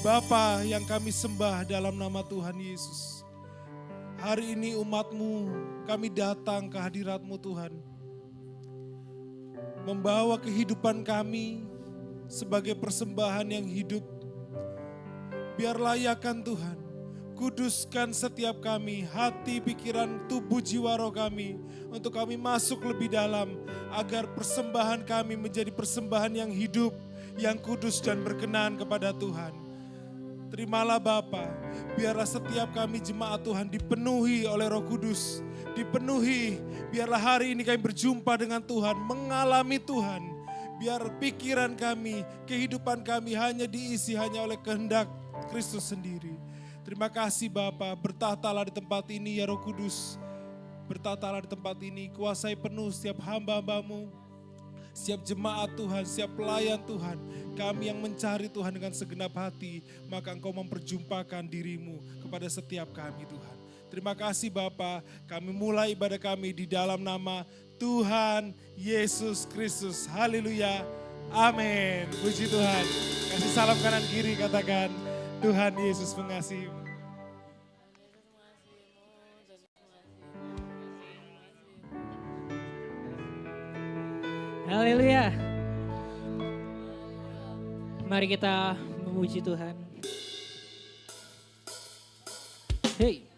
Bapa yang kami sembah dalam nama Tuhan Yesus. Hari ini umat-Mu, kami datang ke hadirat-Mu Tuhan. Membawa kehidupan kami sebagai persembahan yang hidup. Biar layakkan Tuhan, kuduskan setiap kami, hati, pikiran, tubuh, jiwa, roh kami. Untuk kami masuk lebih dalam, agar persembahan kami menjadi persembahan yang hidup, yang kudus dan berkenan kepada Tuhan. Terimalah Bapa, biarlah setiap kami jemaat Tuhan dipenuhi oleh Roh Kudus. Dipenuhi, biarlah hari ini kami berjumpa dengan Tuhan, mengalami Tuhan. Biar pikiran kami, kehidupan kami hanya diisi hanya oleh kehendak Kristus sendiri. Terima kasih Bapa, bertahtalah di tempat ini ya Roh Kudus. Bertahtalah di tempat ini, kuasai penuh setiap hamba-Hamba-Mu. Setiap jemaat Tuhan, setiap pelayan Tuhan, kami yang mencari Tuhan dengan segenap hati, maka Engkau memperjumpakan diri-Mu kepada setiap kami Tuhan. Terima kasih Bapa, kami mulai ibadah kami di dalam nama Tuhan Yesus Kristus. Haleluya, amin. Puji Tuhan. Kasih salam kanan kiri, katakan Tuhan Yesus mengasihi. Haleluya. Mari kita memuji Tuhan. Hey.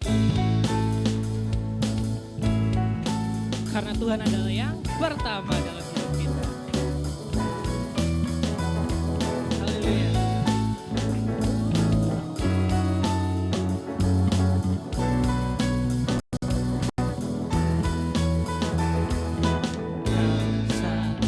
Karena Tuhan adalah yang pertama dalam hidup kita. Haleluya.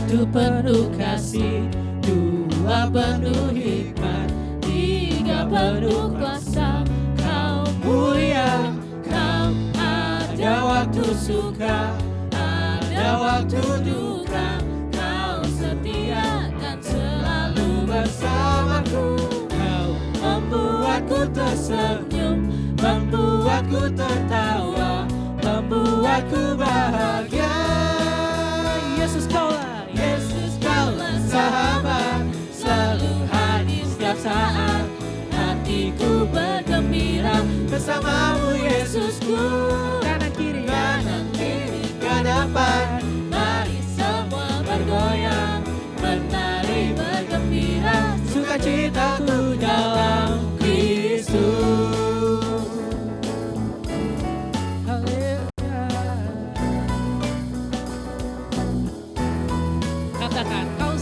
Satu penuh kasih, dua penuh hikmat, tiga penuh kuasa. Kau mulia, kau ada waktu suka, ada waktu duka. Kau setia dan selalu bersamaku. Kau membuatku tersenyum, membuatku tertawa, membuatku bahagia. Yesus kaulah, Yesus kaulah sahabat, selalu hadir setiap saat. Hatiku bergembira bersamamu Yesusku. Kanan kiri, ke depan, mari semua bergoyang, menari bergembira, sukacitaku dalam Kristus. Katakan kau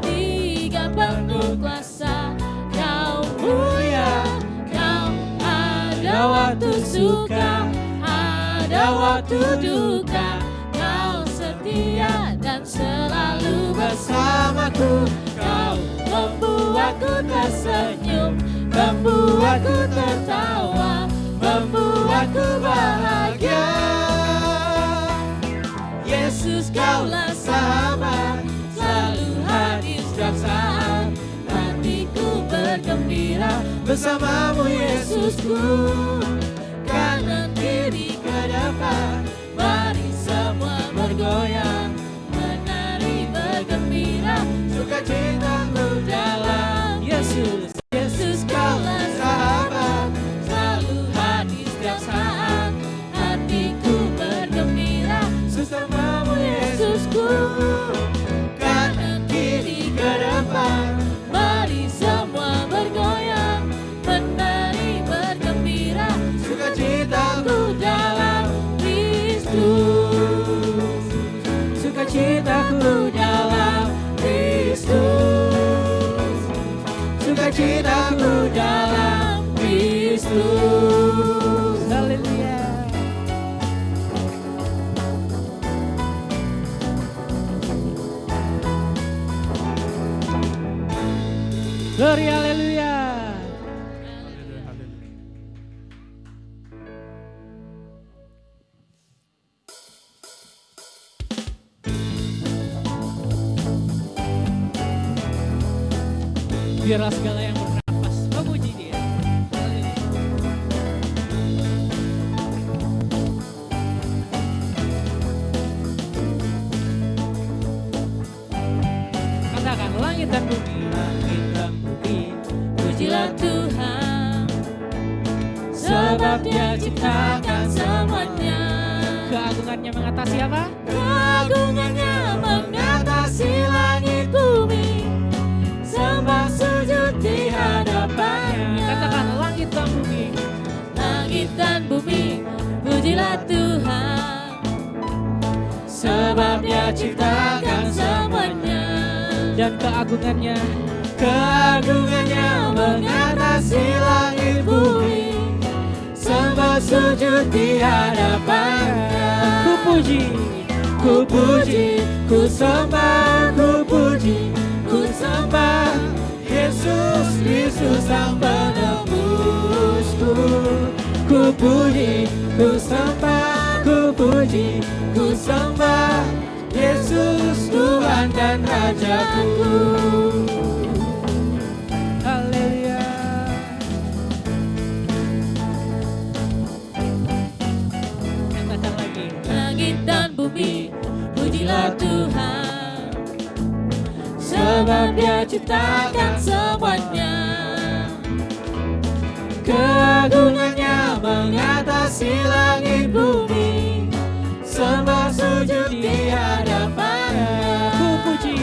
tiga penuh kuasa. Kau mulia, kau ada waktu suka, ada waktu duka. Kau setia dan selalu bersamaku. Kau membuatku tersenyum, membuatku tertawa, membuatku bahagia. Yesus, kaulah sahabat, selalu hadir setiap saat. Hatiku bergembira bersamamu Yesusku. Kanan kiri ke depan, mari semua bergoyang, menari bergembira, sukacitaku dalam Yesus. Yesus, kaulah sahabat, selalu hadir setiap saat. Hatiku bergembira bersamamu Yesusku. Kanan kiri ke depan, mari semua bergoyang, menari bergembira, sukacitaku dalam Kristus. Sukacitaku dalam Kristus. Sukacitaku dalam Kristus. Haleluya. Glory haleluya. Biarlah segala yang bernafas memuji Dia. Katakan langit dan bumi, langit dan bumi, Pujilah Tuhan, sebab Dia ciptakan semuanya. keagungannya mengatasi apa? Keagungannya mengatasi langit bumi, sembah sujud di hadapannya. Katakan langit dan bumi, Langit dan bumi, pujilah Tuhan, sebab Dia ciptakan semuanya. dan keagungannya Keagungannya mengatasi langit bumi, sembah sujud di hadapannya. ku puji, Ku puji, ku sembah, ku puji, ku sembah Yesus Kristus Sang Penebusku. Ku puji, ku sembah, ku puji, ku sembah Yesus Tuhan dan Rajaku. haleluya. Katakan lagi, Langit dan bumi, pujilah Tuhan, sebab Dia ciptakan semuanya. Keagungannya mengatasi langit bumi, sembah sujud di hadapannya. ku puji,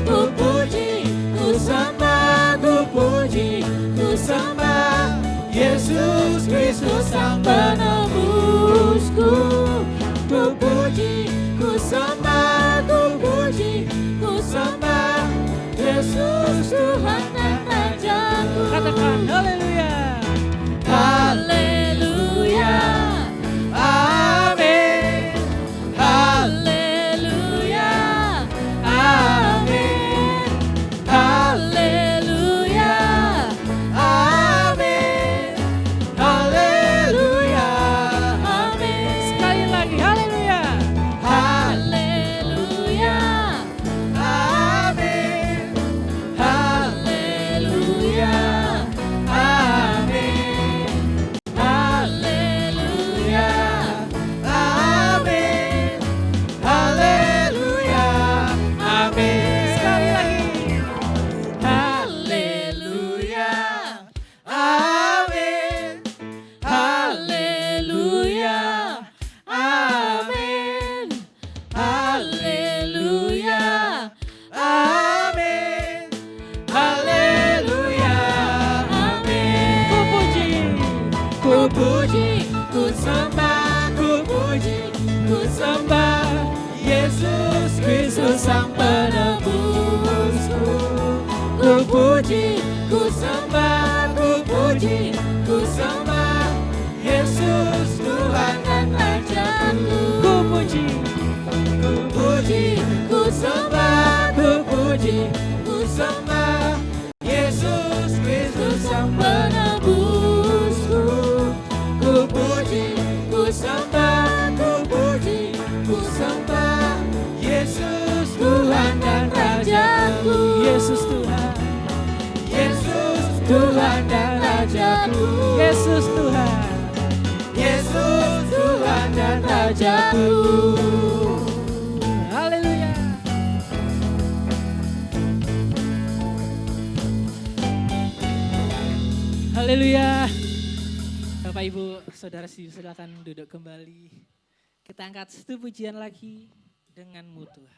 Ku puji, ku sembah, ku puji, ku sembah Yesus Kristus Sang Penebusku. Ku puji, ku sembah, ku puji, ku sembah Yesus Tuhan dan Rajaku. katakan haleluya. Haleluya, amin. Haleluya, amin. Haleluya, amin. Haleluya, amin. Sekali lagi haleluya. Haleluya, amin. Haleluya, amin. Haleluya, amin. Haleluya, amin. Sekali lagi. Haleluya, amin. Haleluya, amin. Haleluya, amin. Haleluya, amin. Ku puji, Ku puji, ku sembah, ku puji, ku sembah Yesus Kristus Sang Penebus. puji, ku sembah, ku puji, ku sembah Yesus Tuhan dan Rajaku. Ku puji, Ku puji, ku sembah, ku puji, ku sembah Yesus Kristus Sang Penebusku. Ku puji, ku sembah, ku puji, ku sembah Yesus Tuhan dan Rajaku. Yesus Tuhan, Yesus Tuhan dan Rajaku. Yesus Tuhan. Yesus Tuhan dan Rajaku. Haleluya. Haleluya. Bapak Ibu, Saudara silakan duduk kembali. Kita angkat satu pujian lagi dengan-Mu Tuhan.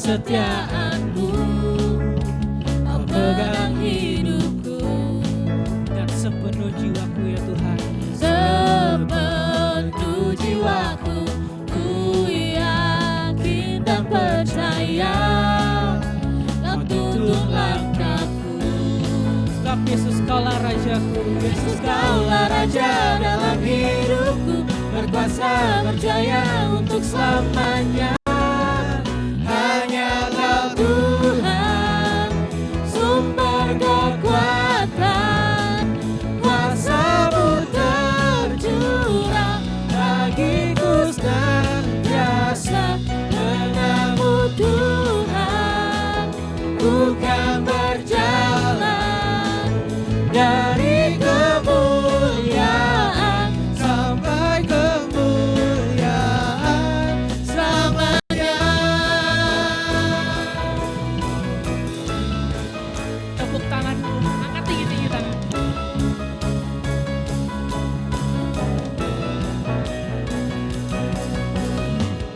Kesetiaan-Mu memegang hidupku, Dan sepenuh jiwaku ya Tuhan. sepenuh jiwaku ku yakin dan percaya Kau tuntun langkahku. Sebab Yesus Kaulah Rajaku. Yesus Kaulah Raja dalam hidupku, berkuasa berjaya untuk selamanya. Hanya Kau Tuhan, sumber kekuatan, kuasa-Mu tercurah bagiku senantiasa. Denganmu Tuhan, ku kan berjalan dari kemuliaan sampai kemuliaan selamanya. Tepuk tanganmu, angkat tinggi-tinggi tangan.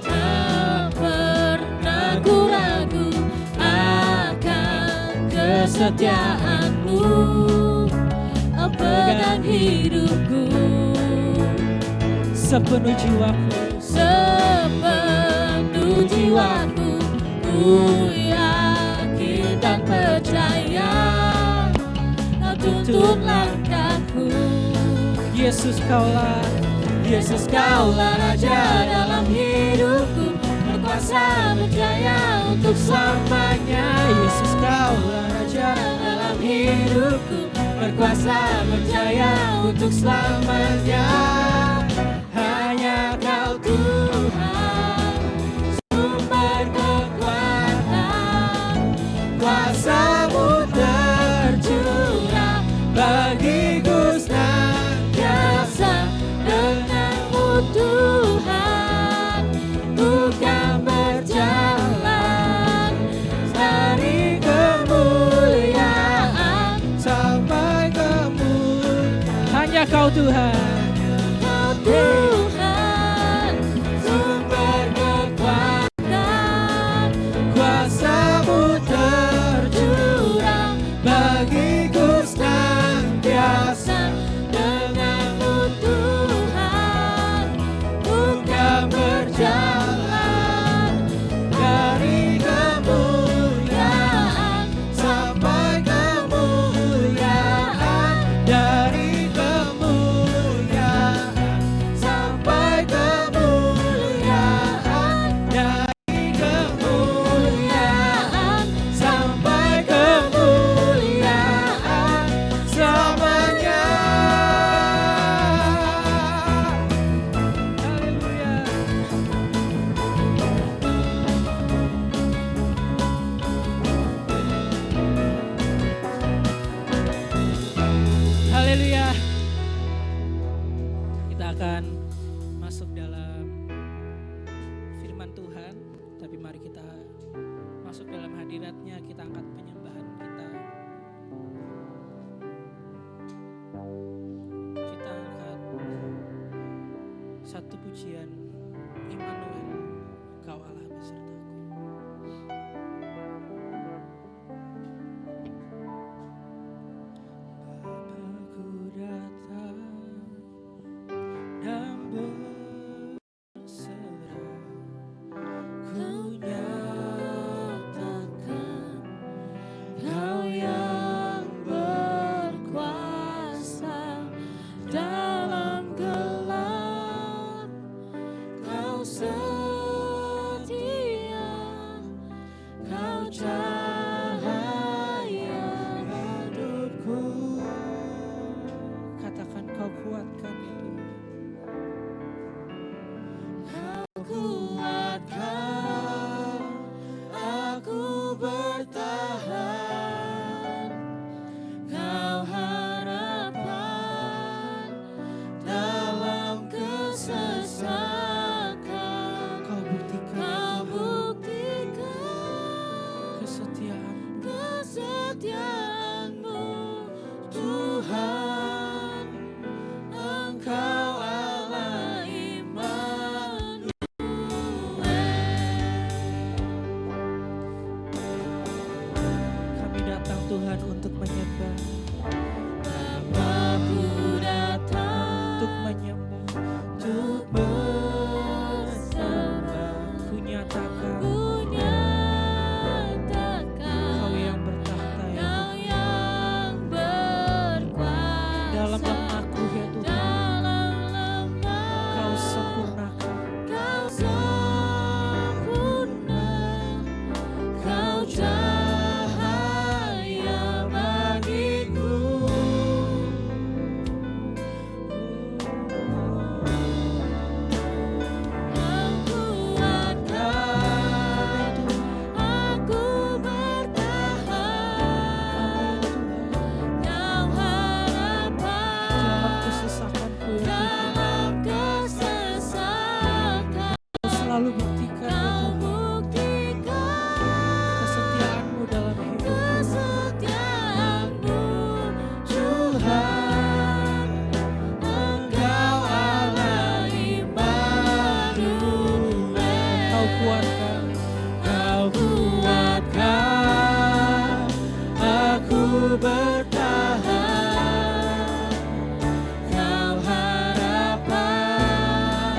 Tak pernah ku ragu akan kesetiaan-Mu, Kau pegang hidupku, Sepenuh jiwaku. sepenuh jiwaku ku yakin dan percaya Kau tuntun langkahku. Yesus Kaulah. Yesus Kaulah Raja dalam hidupku, berkuasa berjaya untuk selamanya. Yesus Kaulah Raja dalam hidupku, berkuasa berjaya untuk selamanya. Hanya Kau Tuhan, sumber kekuatan, kuasa-Mu tercurah bagiku senantiasa. Denganmu Tuhan, ku kan berjalan dari kemuliaan sampai kemuliaan. Hanya Kau Tuhan. Kau Tuhan, sumber kekuatan, kuasa-Mu tercurah bagiku senantiasa. Denganmu Tuhan, ku kan berjalan dari kemuliaan sampai kemuliaan, dari kemuliaan sampai kemuliaan, dari kemuliaan sampai kemuliaan selamanya. Haleluya. Haleluya. Kita akan masuk dalam firman Tuhan, tapi mari kita Satu pujian, Immanuel, Kau Allah besertaku. Bapa, ku datang dan berserah, ku nyatakan Kau yang berkuasa dalam gelap, Kau setia, Kau cahaya hidupku. katakan Kau kuatkan itu. Kau kuatkan aku bertahan, Kau harapan dalam kesesakan. Kau buktikan Kau itu, buktikan kesetiaan-Mu. kesetiaan-Mu, Tuhan. Engkau Allah Immanuel. Kami datang Tuhan untuk menyembah, Bapa-Ku datang untuk menyembah. untuk bersembah. Ku nyatakan Ku nyatakan Kau yang bertahta ya Kau Tuhan. yang berkuasa Dalam lemahku ya Tuhan, dalam Kau lemah. sempurnakan. Kau sempurna, Kau cahaya bagiku. Kuatkan aku bertahan, Kau harapan Dalam kesesakanku ya Tuhan, dalam kesesakan. Kau selalu buktikan ya Kau Tuhan, buktikan kesetiaan-Mu dalam hidupku. kesetiaan-Mu, Tuhan. Engkau Allah Immanuel. Kau kuatkan, Kau kuatkan aku bertahan, Kau harapan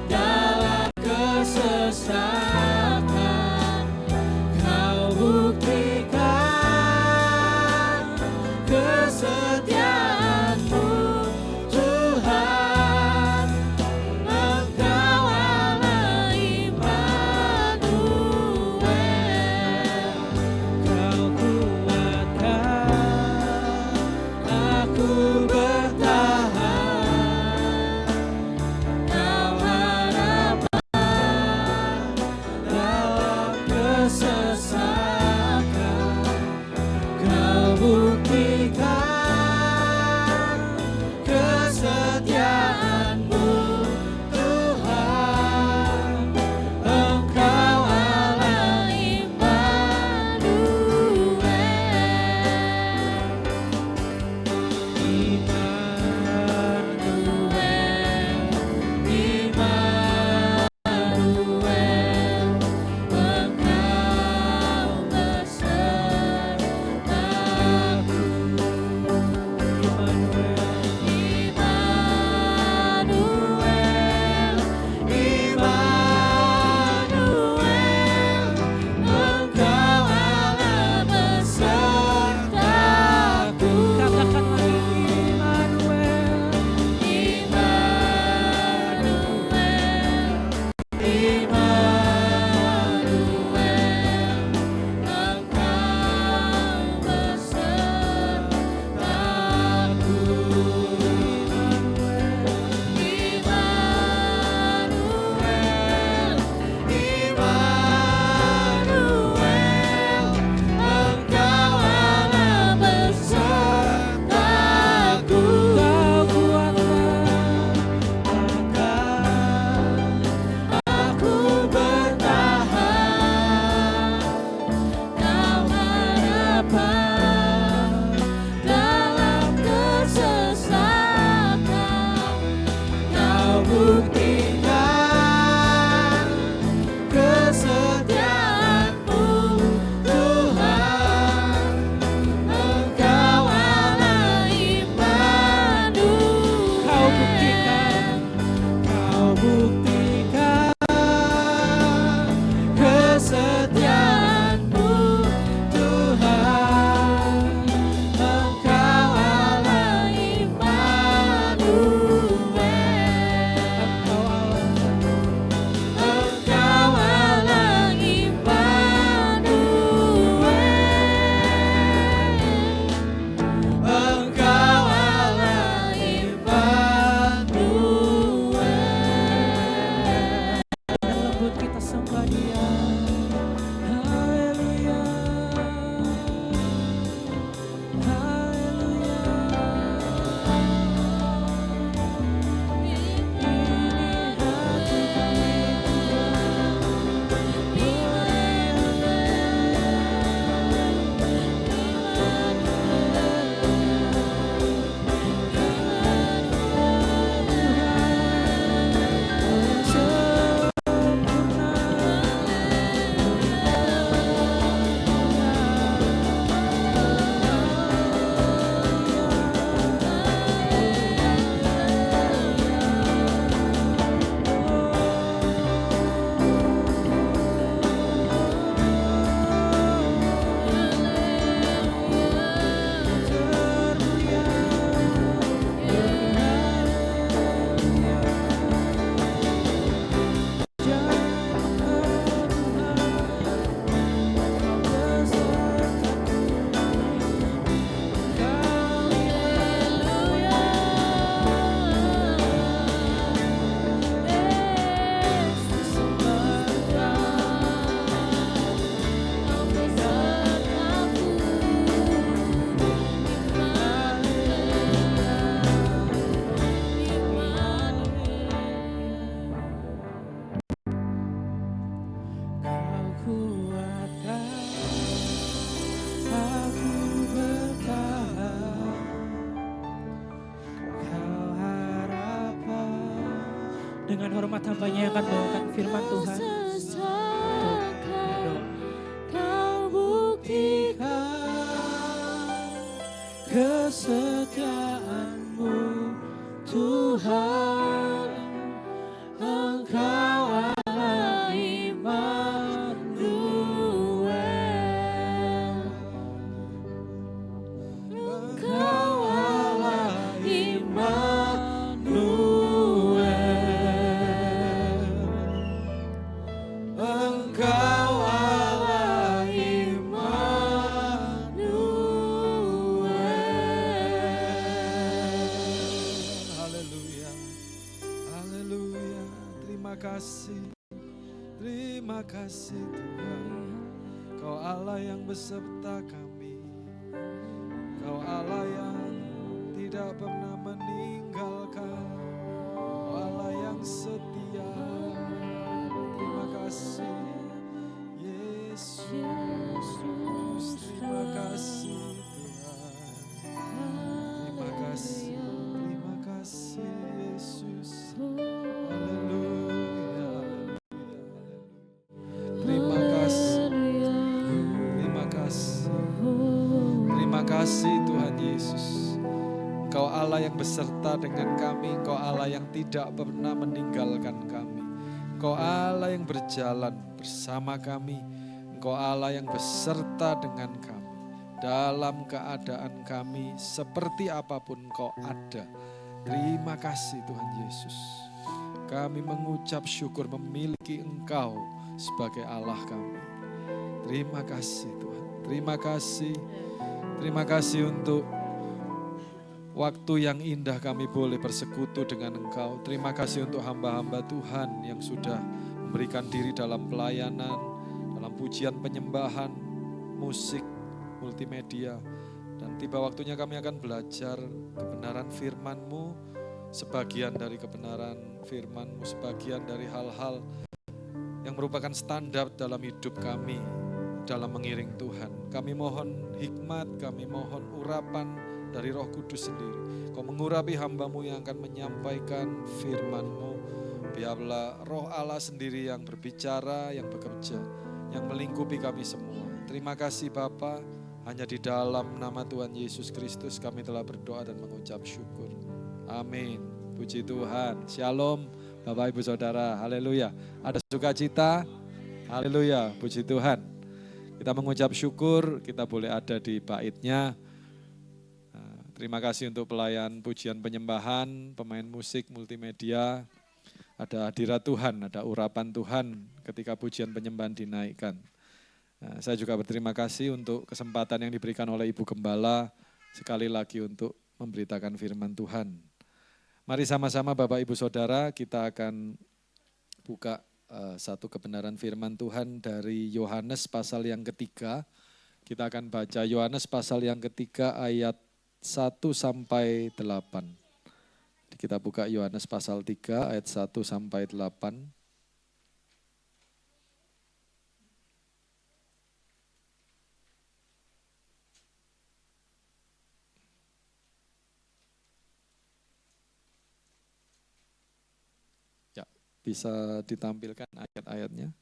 dalam kesesakan. Kau buktikan kesetiaan-Mu, Tuhan. Engkau Allah Immanuel. Kau kuatkan aku bertahan, Kau harapan dalam kesesakan. Kau buktikan kesetiaan-Mu, Tuhan. Engkau Allah Immanuel. Dengan hormat hambanya yang akan membawakan firman Tuhan. Kau buktikan kesetiaan-Mu Tuhan, Engkau Allah Immanuel, Engkau Allah Immanuel, Engkau Allah Immanuel. Haleluya. Haleluya. Terima kasih Tuhan. Kau Allah yang beserta kami. Kau Allah yang tidak pernah meninggalkan. Kau Allah yang setia. Terima kasih Yesus. Terima kasih Tuhan. Terima kasih Yesus. Haleluya. Terima kasih. Terima kasih Tuhan Yesus. Engkau Allah yang beserta dengan kami. Engkau Allah yang tidak pernah meninggalkan kami. Engkau Allah yang berjalan bersama kami. Engkau Allah yang beserta dengan kami. Dalam keadaan kami seperti apapun Engkau ada. Terima kasih Tuhan Yesus. Kami mengucap syukur memiliki Engkau sebagai Allah kami. Terima kasih Tuhan. Terima kasih. Terima kasih untuk waktu yang indah kami boleh bersekutu dengan Engkau. Terima kasih untuk hamba-hamba Tuhan yang sudah memberikan diri dalam pelayanan, dalam pujian penyembahan, musik, multimedia. Dan tiba waktunya kami akan belajar kebenaran firman-Mu, sebagian dari kebenaran firman-Mu, sebagian dari hal-hal yang merupakan standar dalam hidup kami, dalam mengiring Tuhan. Kami mohon hikmat, kami mohon urapan dari Roh Kudus sendiri. Kau mengurapi hamba-Mu yang akan menyampaikan firman-Mu. Biarlah Roh Allah sendiri yang berbicara, yang bekerja, yang melingkupi kami semua. Terima kasih Bapa. Hanya di dalam nama Tuhan Yesus Kristus kami telah berdoa dan mengucap syukur. Amin. Puji Tuhan. Shalom Bapak Ibu Saudara. Haleluya. Ada sukacita. Haleluya. Puji Tuhan. Kita mengucap syukur, kita boleh ada di baitnya. Terima kasih untuk pelayan pujian penyembahan, pemain musik, multimedia. Ada hadirat Tuhan, ada urapan Tuhan ketika pujian penyembahan dinaikkan. Saya juga berterima kasih untuk kesempatan yang diberikan oleh Ibu Gembala sekali lagi untuk memberitakan firman Tuhan. Mari sama-sama Bapak Ibu Saudara kita akan buka satu kebenaran firman Tuhan dari Yohanes pasal yang ketiga. Kita akan baca Yohanes pasal yang ketiga ayat 1 sampai 8. Kita buka Yohanes pasal 3 ayat 1 sampai 8. Bisa ditampilkan ayat-ayatnya.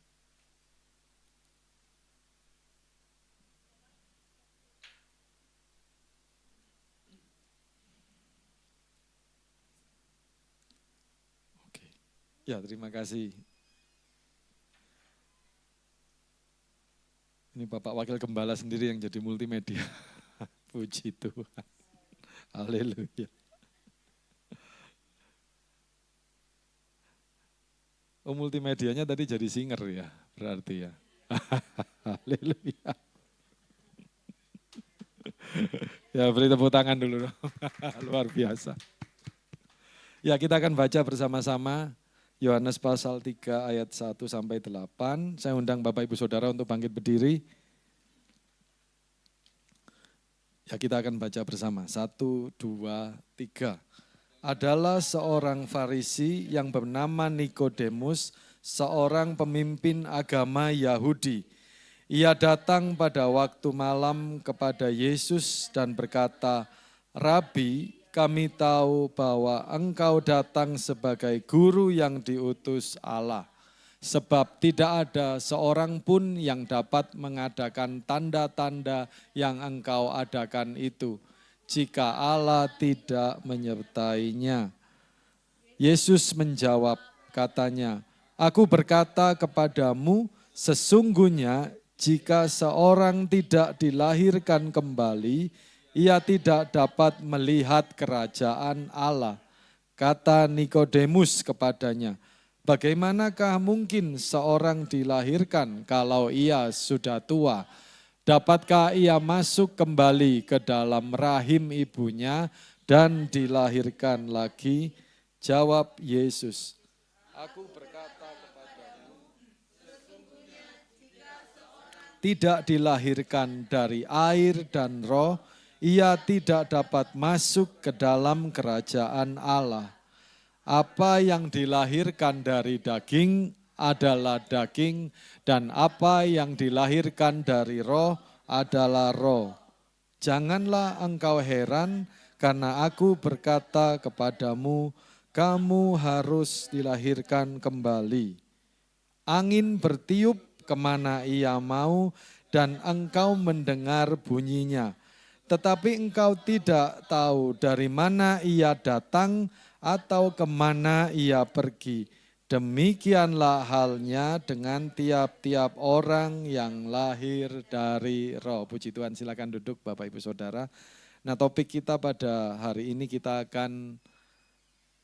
Oke. Ya, terima kasih. Ini Bapak Wakil Gembala sendiri yang jadi multimedia. Puji Tuhan. Haleluya. Oh, multimedianya tadi jadi singer ya, berarti ya. Haleluya. Ya, beri tepuk tangan dulu. Luar biasa. Ya, kita akan baca bersama-sama Yohanes pasal 3 ayat 1 sampai 8. Saya undang Bapak Ibu Saudara untuk bangkit berdiri. Ya, kita akan baca bersama. 1, 2, 3. Adalah seorang Farisi yang bernama Nikodemus, seorang pemimpin agama Yahudi. Ia datang pada waktu malam kepada Yesus dan berkata, "Rabi, kami tahu bahwa Engkau datang sebagai guru yang diutus Allah. Sebab tidak ada seorang pun yang dapat mengadakan tanda-tanda yang Engkau adakan itu, jika Allah tidak menyertainya. Yesus menjawab, katanya, Aku berkata kepadamu, sesungguhnya jika seorang tidak dilahirkan kembali, ia tidak dapat melihat kerajaan Allah. Kata Nikodemus kepadanya, bagaimanakah mungkin seorang dilahirkan kalau ia sudah tua? Dapatkah ia masuk kembali ke dalam rahim ibunya dan dilahirkan lagi? Jawab Yesus, Aku berkata kepadamu, tidak dilahirkan dari air dan roh, ia tidak dapat masuk ke dalam kerajaan Allah. Apa yang dilahirkan dari daging adalah daging, dan apa yang dilahirkan dari roh adalah roh. Janganlah engkau heran karena aku berkata kepadamu, kamu harus dilahirkan kembali. Angin bertiup kemana ia mau dan engkau mendengar bunyinya. Tetapi engkau tidak tahu dari mana ia datang atau kemana ia pergi. Demikianlah halnya dengan tiap-tiap orang yang lahir dari roh. Puji Tuhan, silakan duduk Bapak Ibu Saudara. Nah, topik kita pada hari ini kita akan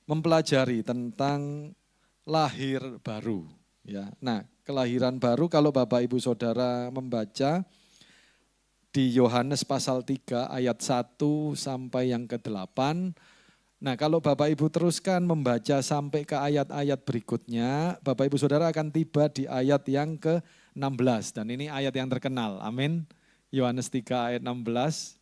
mempelajari tentang lahir baru. Ya, nah, kelahiran baru kalau Bapak Ibu Saudara membaca di Yohanes pasal 3 ayat 1 sampai yang ke-8. Nah, kalau Bapak Ibu teruskan membaca sampai ke ayat-ayat berikutnya, Bapak Ibu Saudara akan tiba di ayat yang ke-16. Dan ini ayat yang terkenal, amin. Yohanes 3 ayat 16,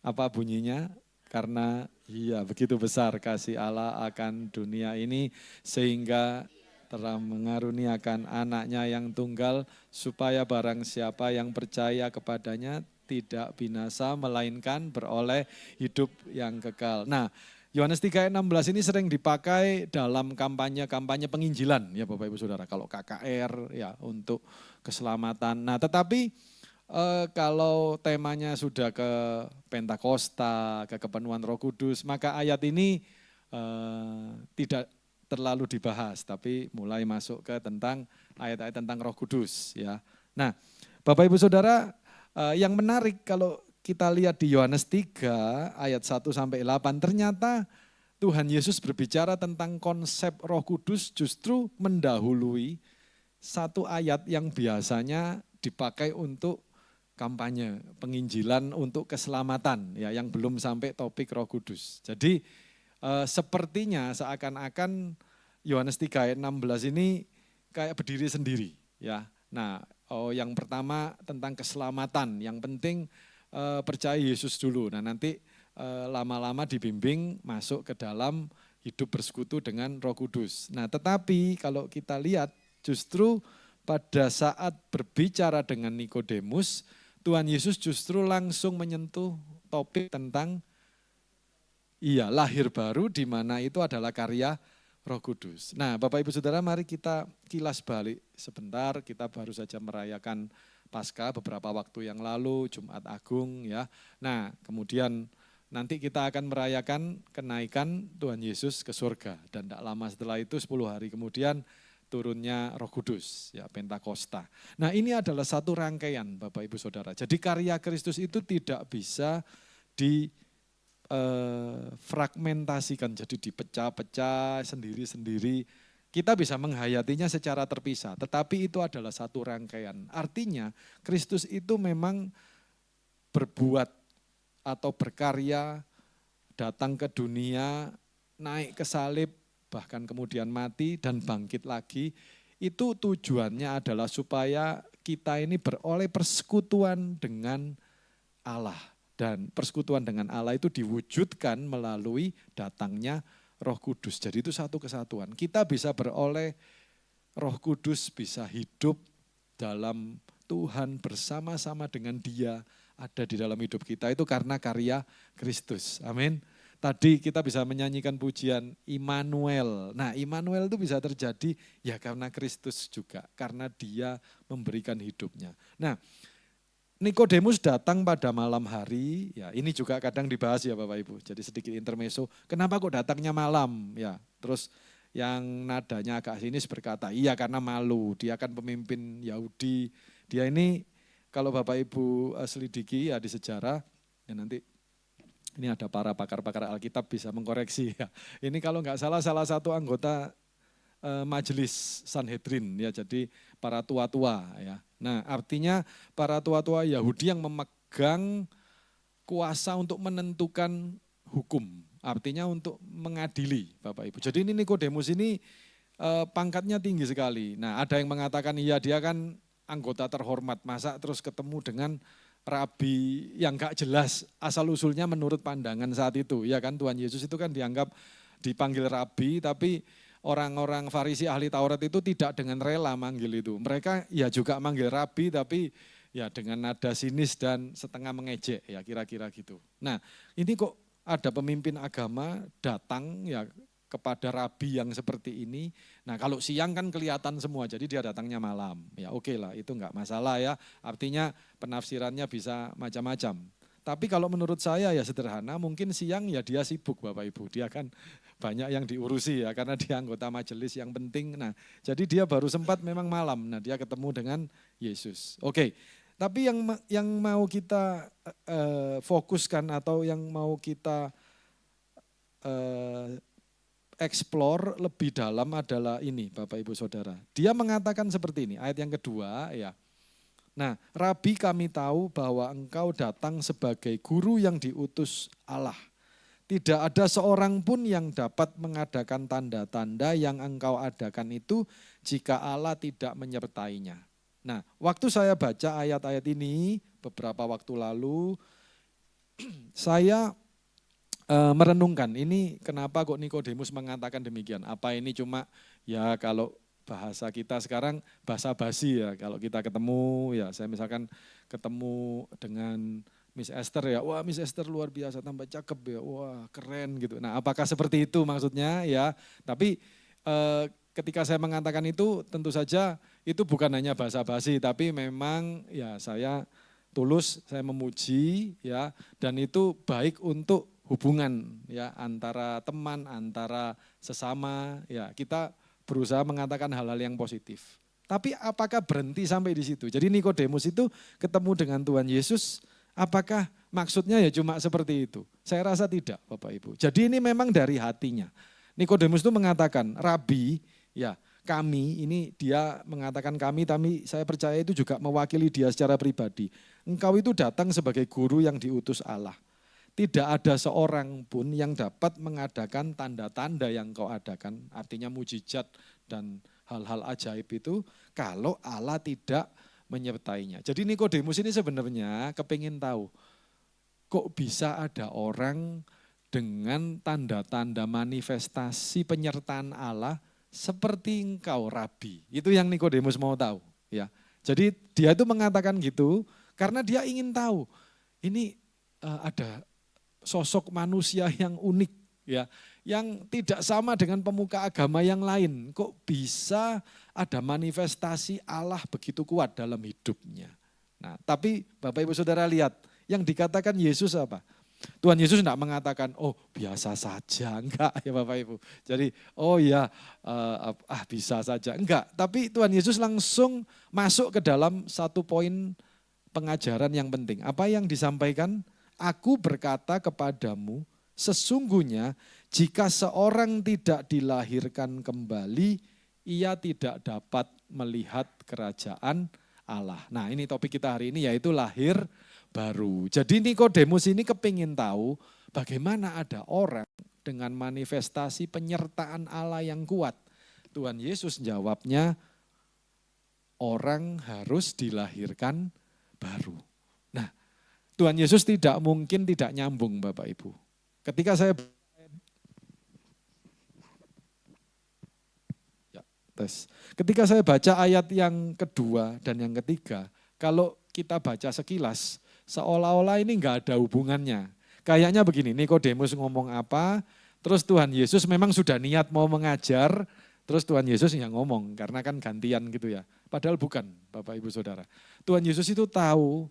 apa bunyinya? Karena iya begitu besar kasih Allah akan dunia ini, sehingga telah mengaruniakan anaknya yang tunggal, supaya barang siapa yang percaya kepadanya tidak binasa, melainkan beroleh hidup yang kekal. Nah, Yohanes 3 ayat 16 ini sering dipakai dalam kampanye penginjilan ya Bapak Ibu Saudara. Kalau KKR ya untuk keselamatan. Nah, tetapi kalau temanya sudah ke Pentakosta, ke kepenuhan Roh Kudus, maka ayat ini tidak terlalu dibahas, tapi mulai masuk ke tentang ayat-ayat tentang Roh Kudus ya. Nah, Bapak Ibu Saudara, yang menarik kalau kita lihat di Yohanes 3 ayat 1 sampai 8, ternyata Tuhan Yesus berbicara tentang konsep Roh Kudus justru mendahului satu ayat yang biasanya dipakai untuk kampanye penginjilan untuk keselamatan ya, yang belum sampai topik Roh Kudus. Jadi sepertinya seakan-akan Yohanes 3 ayat 16 ini kayak berdiri sendiri ya. Nah, yang pertama tentang keselamatan, yang penting percaya Yesus dulu. Nah, nanti lama-lama dibimbing masuk ke dalam hidup bersekutu dengan Roh Kudus. Nah, tetapi kalau kita lihat justru pada saat berbicara dengan Nikodemus, Tuhan Yesus justru langsung menyentuh topik tentang lahir baru, di mana itu adalah karya Roh Kudus. Nah, Bapak Ibu Saudara, mari kita kilas balik sebentar. Kita baru saja merayakan Paskah beberapa waktu yang lalu, Jumat Agung ya. Nah, kemudian nanti kita akan merayakan kenaikan Tuhan Yesus ke surga. Dan tidak lama setelah itu 10 hari kemudian turunnya Roh Kudus, ya Pentakosta. Nah, ini adalah satu rangkaian Bapak Ibu Saudara. Jadi karya Kristus itu tidak bisa fragmentasikan, jadi dipecah-pecah sendiri-sendiri. Kita bisa menghayatinya secara terpisah, tetapi itu adalah satu rangkaian. Artinya Kristus itu memang berbuat atau berkarya, datang ke dunia, naik ke salib, bahkan kemudian mati dan bangkit lagi. Itu tujuannya adalah supaya kita ini beroleh persekutuan dengan Allah. Dan persekutuan dengan Allah itu diwujudkan melalui datangnya Roh Kudus. Jadi itu satu kesatuan. Kita bisa beroleh Roh Kudus, bisa hidup dalam Tuhan bersama-sama dengan Dia, ada di dalam hidup kita. Itu karena karya Kristus. Amin. Tadi kita bisa menyanyikan pujian Immanuel. Nah, Immanuel itu bisa terjadi ya karena Kristus juga, karena Dia memberikan hidupnya. Nah, Nikodemus datang pada malam hari, ya ini juga kadang dibahas ya Bapak Ibu. Jadi sedikit intermezzo, kenapa kok datangnya malam? Ya, terus yang nadanya agak sinis berkata, iya karena malu, dia kan pemimpin Yahudi. Dia ini kalau Bapak Ibu selidiki ya di sejarah, ya nanti ini ada para pakar-pakar Alkitab bisa mengkoreksi ya. Ini kalau nggak salah satu anggota majelis Sanhedrin ya, jadi para tua-tua ya. Nah artinya para tua-tua Yahudi yang memegang kuasa untuk menentukan hukum, artinya untuk mengadili Bapak Ibu. Jadi ini Nikodemus ini pangkatnya tinggi sekali. Nah ada yang mengatakan iya dia kan anggota terhormat, masa terus ketemu dengan rabi yang gak jelas asal-usulnya menurut pandangan saat itu. Ya kan Tuhan Yesus itu kan dianggap dipanggil rabi, tapi orang-orang Farisi ahli Taurat itu tidak dengan rela manggil itu. Mereka ya juga manggil rabi tapi ya dengan nada sinis dan setengah mengejek ya kira-kira gitu. Nah ini kok ada pemimpin agama datang ya kepada rabi yang seperti ini. Nah kalau siang kan kelihatan semua, jadi dia datangnya malam. Ya oke lah, itu enggak masalah ya. Artinya penafsirannya bisa macam-macam. Tapi kalau menurut saya ya sederhana, mungkin siang ya dia sibuk Bapak Ibu. Dia kan banyak yang diurusi ya, karena dia anggota majelis yang penting. Nah jadi dia baru sempat memang malam, nah dia ketemu dengan Yesus. Oke, tapi yang mau kita fokuskan atau yang mau kita explore lebih dalam adalah ini Bapak Ibu Saudara. Dia mengatakan seperti ini, ayat yang kedua ya. Nah, Rabi kami tahu bahwa engkau datang sebagai guru yang diutus Allah. Tidak ada seorang pun yang dapat mengadakan tanda-tanda yang engkau adakan itu jika Allah tidak menyertainya. Nah, waktu saya baca ayat-ayat ini beberapa waktu lalu, saya merenungkan ini kenapa kok Nikodemus mengatakan demikian. Apa ini cuma ya kalau bahasa kita sekarang basa basi ya, kalau kita ketemu ya saya misalkan ketemu dengan Miss Esther ya, wah Miss Esther luar biasa tambah cakep ya, wah keren gitu. Nah apakah seperti itu maksudnya ya, tapi ketika saya mengatakan itu tentu saja itu bukan hanya basa basi tapi memang ya saya tulus, saya memuji ya, dan itu baik untuk hubungan ya antara teman, antara sesama ya, kita berusaha mengatakan hal-hal yang positif. Tapi apakah berhenti sampai di situ? Jadi Nikodemus itu ketemu dengan Tuhan Yesus, apakah maksudnya ya cuma seperti itu? Saya rasa tidak Bapak Ibu. Jadi ini memang dari hatinya. Nikodemus itu mengatakan, Rabi ya kami, ini dia mengatakan kami, tapi saya percaya itu juga mewakili dia secara pribadi. Engkau itu datang sebagai guru yang diutus Allah. Tidak ada seorang pun yang dapat mengadakan tanda-tanda yang kau adakan, artinya mujizat dan hal-hal ajaib itu, kalau Allah tidak menyertainya. Jadi Nikodemus ini sebenarnya kepingin tahu, kok bisa ada orang dengan tanda-tanda manifestasi penyertaan Allah seperti engkau Rabi. Itu yang Nikodemus mau tahu. Ya. Jadi dia itu mengatakan gitu karena dia ingin tahu, ini ada sosok manusia yang unik ya, yang tidak sama dengan pemuka agama yang lain. Kok bisa ada manifestasi Allah begitu kuat dalam hidupnya. Nah, tapi Bapak Ibu Saudara lihat, yang dikatakan Yesus apa? Tuhan Yesus tidak mengatakan, oh biasa saja, enggak ya Bapak Ibu. Jadi, oh ya bisa saja, enggak. Tapi Tuhan Yesus langsung masuk ke dalam satu poin pengajaran yang penting. Apa yang disampaikan? Aku berkata kepadamu, sesungguhnya jika seorang tidak dilahirkan kembali, ia tidak dapat melihat kerajaan Allah. Nah ini topik kita hari ini yaitu lahir baru. Jadi Nikodemus ini kepingin tahu bagaimana ada orang dengan manifestasi penyertaan Allah yang kuat. Tuhan Yesus jawabnya, orang harus dilahirkan baru. Nah, Tuhan Yesus tidak mungkin tidak nyambung Bapak Ibu. Ketika saya Ketika saya baca ayat yang kedua dan yang ketiga, kalau kita baca sekilas, seolah-olah ini enggak ada hubungannya. Kayaknya begini, Nikodemus ngomong apa, terus Tuhan Yesus memang sudah niat mau mengajar, terus Tuhan Yesus yang ngomong, karena kan gantian gitu ya. Padahal bukan, Bapak Ibu Saudara. Tuhan Yesus itu tahu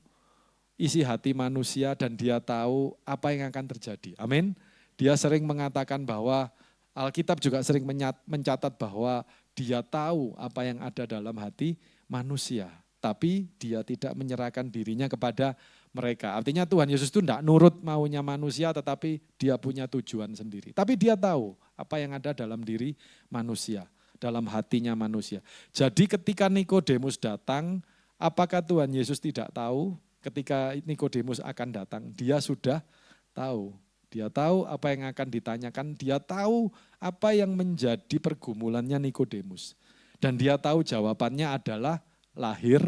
isi hati manusia dan dia tahu apa yang akan terjadi. Amin. Dia sering mengatakan bahwa, Alkitab juga sering mencatat bahwa dia tahu apa yang ada dalam hati manusia. Tapi dia tidak menyerahkan dirinya kepada mereka. Artinya Tuhan Yesus itu tidak nurut maunya manusia, tetapi dia punya tujuan sendiri. Tapi dia tahu apa yang ada dalam diri manusia, dalam hatinya manusia. Jadi ketika Nikodemus datang, apakah Tuhan Yesus tidak tahu ketika Nikodemus akan datang? Dia sudah tahu. Dia tahu apa yang akan ditanyakan, dia tahu apa yang menjadi pergumulannya Nikodemus. Dan dia tahu jawabannya adalah lahir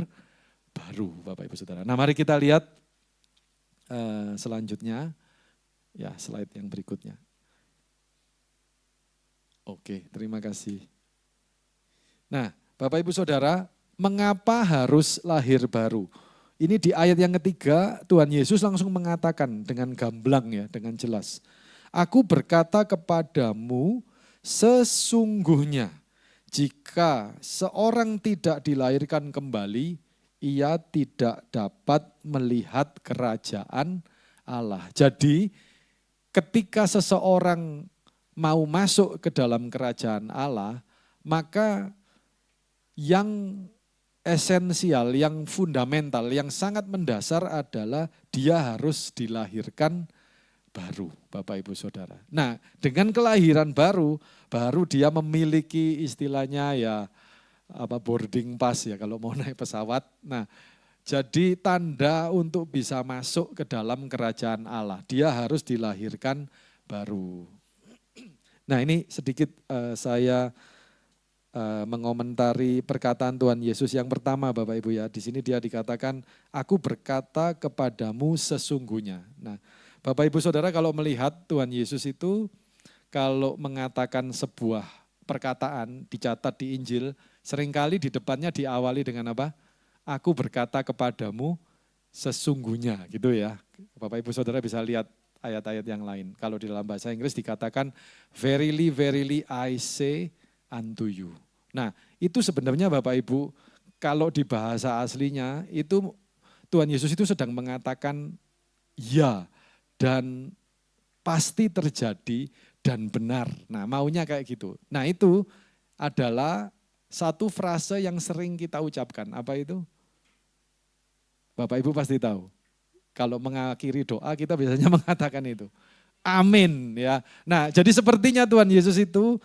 baru, Bapak Ibu Saudara. Nah, mari kita lihat selanjutnya, ya slide yang berikutnya. Oke, terima kasih. Nah, Bapak Ibu Saudara, mengapa harus lahir baru? Ini di ayat yang ketiga, Tuhan Yesus langsung mengatakan dengan gamblang ya, dengan jelas. Aku berkata kepadamu, sesungguhnya jika seorang tidak dilahirkan kembali, ia tidak dapat melihat kerajaan Allah. Jadi ketika seseorang mau masuk ke dalam kerajaan Allah, maka yang esensial, yang fundamental, yang sangat mendasar adalah dia harus dilahirkan baru, Bapak Ibu Saudara. Nah, dengan kelahiran baru dia memiliki istilahnya ya boarding pass ya kalau mau naik pesawat. Nah, jadi tanda untuk bisa masuk ke dalam kerajaan Allah, dia harus dilahirkan baru. Nah, ini sedikit saya mengomentari perkataan Tuhan Yesus yang pertama Bapak Ibu ya. Di sini dia dikatakan, aku berkata kepadamu sesungguhnya. Nah, Bapak Ibu Saudara kalau melihat Tuhan Yesus itu kalau mengatakan sebuah perkataan dicatat di Injil, seringkali di depannya diawali dengan apa? Aku berkata kepadamu sesungguhnya gitu ya. Bapak Ibu Saudara bisa lihat ayat-ayat yang lain. Kalau di dalam bahasa Inggris dikatakan verily, verily I say unto you. Nah, itu sebenarnya Bapak Ibu, kalau di bahasa aslinya itu Tuhan Yesus itu sedang mengatakan ya dan pasti terjadi dan benar. Nah, maunya kayak gitu. Nah, itu adalah satu frase yang sering kita ucapkan. Apa itu? Bapak Ibu pasti tahu. Kalau mengakhiri doa kita biasanya mengatakan itu. Amin ya. Nah, jadi sepertinya Tuhan Yesus itu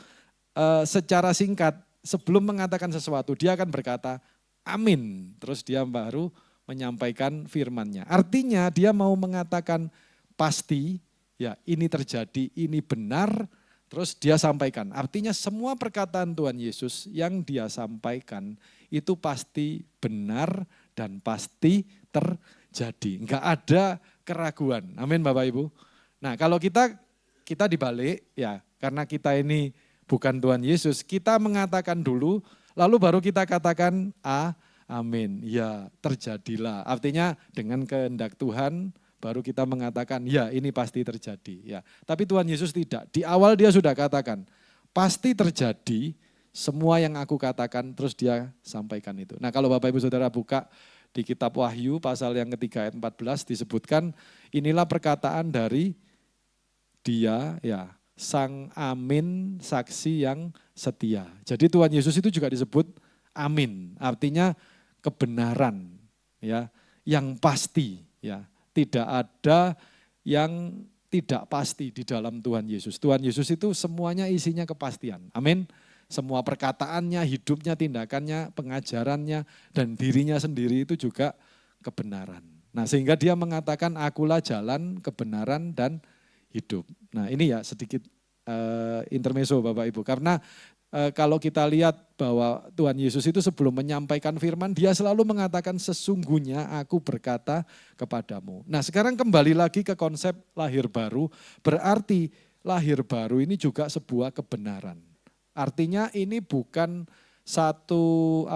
secara singkat sebelum mengatakan sesuatu dia akan berkata amin. Terus dia baru menyampaikan firman-Nya. Artinya dia mau mengatakan pasti ya ini terjadi, ini benar. Terus dia sampaikan. Artinya semua perkataan Tuhan Yesus yang dia sampaikan itu pasti benar dan pasti terjadi. Enggak ada keraguan. Amin Bapak Ibu. Nah kalau kita dibalik ya karena kita ini bukan Tuhan Yesus, kita mengatakan dulu, lalu baru kita katakan amin. Ya terjadilah. Artinya dengan kehendak Tuhan baru kita mengatakan ya ini pasti terjadi. Ya. Tapi Tuhan Yesus tidak. Di awal dia sudah katakan pasti terjadi semua yang aku katakan, terus dia sampaikan itu. Nah kalau Bapak Ibu Saudara buka di kitab Wahyu pasal yang ketiga ayat 14 disebutkan inilah perkataan dari dia ya. Sang amin, saksi yang setia. Jadi Tuhan Yesus itu juga disebut amin, artinya kebenaran ya, yang pasti ya. Tidak ada yang tidak pasti di dalam Tuhan Yesus. Tuhan Yesus itu semuanya isinya kepastian. Amin. Semua perkataannya, hidupnya, tindakannya, pengajarannya dan dirinya sendiri itu juga kebenaran. Nah, sehingga dia mengatakan akulah jalan, kebenaran dan hidup. Nah ini ya sedikit intermezzo Bapak Ibu. Karena kalau kita lihat bahwa Tuhan Yesus itu sebelum menyampaikan firman, dia selalu mengatakan sesungguhnya aku berkata kepadamu. Nah sekarang kembali lagi ke konsep lahir baru, berarti lahir baru ini juga sebuah kebenaran. Artinya ini bukan satu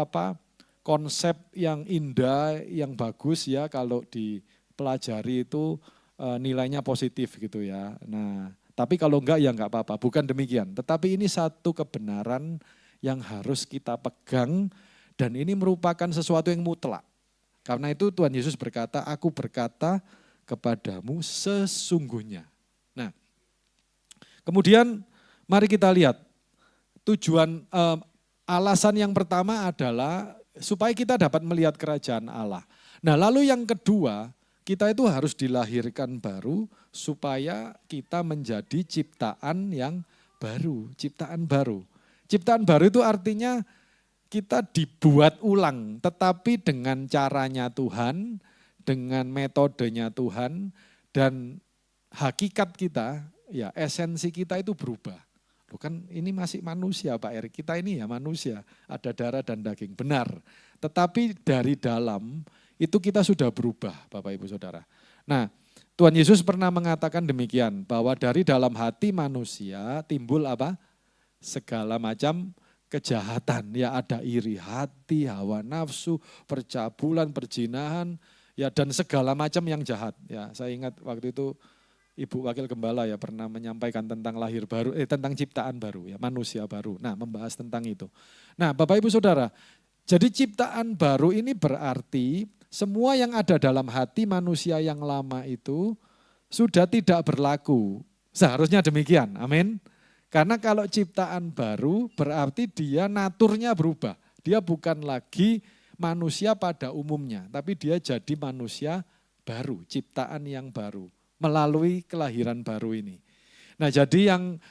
konsep yang indah, yang bagus ya kalau dipelajari itu nilainya positif gitu ya. Nah, tapi kalau enggak ya enggak apa-apa, bukan demikian. Tetapi ini satu kebenaran yang harus kita pegang dan ini merupakan sesuatu yang mutlak. Karena itu Tuhan Yesus berkata, aku berkata kepadamu sesungguhnya. Nah, kemudian mari kita lihat tujuan, alasan yang pertama adalah supaya kita dapat melihat kerajaan Allah. Nah lalu yang kedua, kita itu harus dilahirkan baru supaya kita menjadi ciptaan yang baru, ciptaan baru. Ciptaan baru itu artinya kita dibuat ulang, tetapi dengan caranya Tuhan, dengan metodenya Tuhan, dan hakikat kita, ya esensi kita itu berubah. Bukan ini masih manusia Pak Erik, kita ini ya manusia, ada darah dan daging, benar. Tetapi dari dalam itu kita sudah berubah Bapak Ibu Saudara. Nah Tuhan Yesus pernah mengatakan demikian, bahwa dari dalam hati manusia timbul apa? Segala macam kejahatan, ya ada iri hati, hawa nafsu, percabulan, perzinahan, ya dan segala macam yang jahat. Ya saya ingat waktu itu Ibu Wakil Gembala ya pernah menyampaikan tentang lahir baru, tentang ciptaan baru, ya manusia baru. Nah membahas tentang itu. Nah Bapak Ibu Saudara, jadi ciptaan baru ini berarti semua yang ada dalam hati manusia yang lama itu sudah tidak berlaku. Seharusnya demikian, amin. Karena kalau ciptaan baru berarti dia naturnya berubah. Dia bukan lagi manusia pada umumnya, tapi dia jadi manusia baru, ciptaan yang baru melalui kelahiran baru ini. Nah jadi yang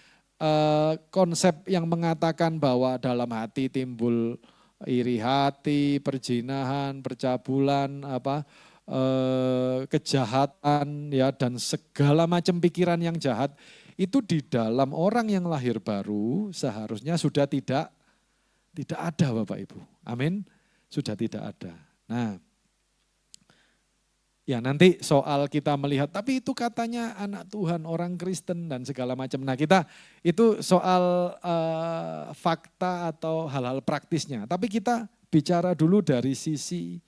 konsep yang mengatakan bahwa dalam hati timbul iri hati, perzinahan, percabulan, kejahatan ya dan segala macam pikiran yang jahat, itu di dalam orang yang lahir baru seharusnya sudah tidak ada Bapak Ibu. Amin. Sudah tidak ada. Nah, ya nanti soal kita melihat, tapi itu katanya anak Tuhan, orang Kristen dan segala macam. Nah kita itu soal fakta atau hal-hal praktisnya. Tapi kita bicara dulu dari sisi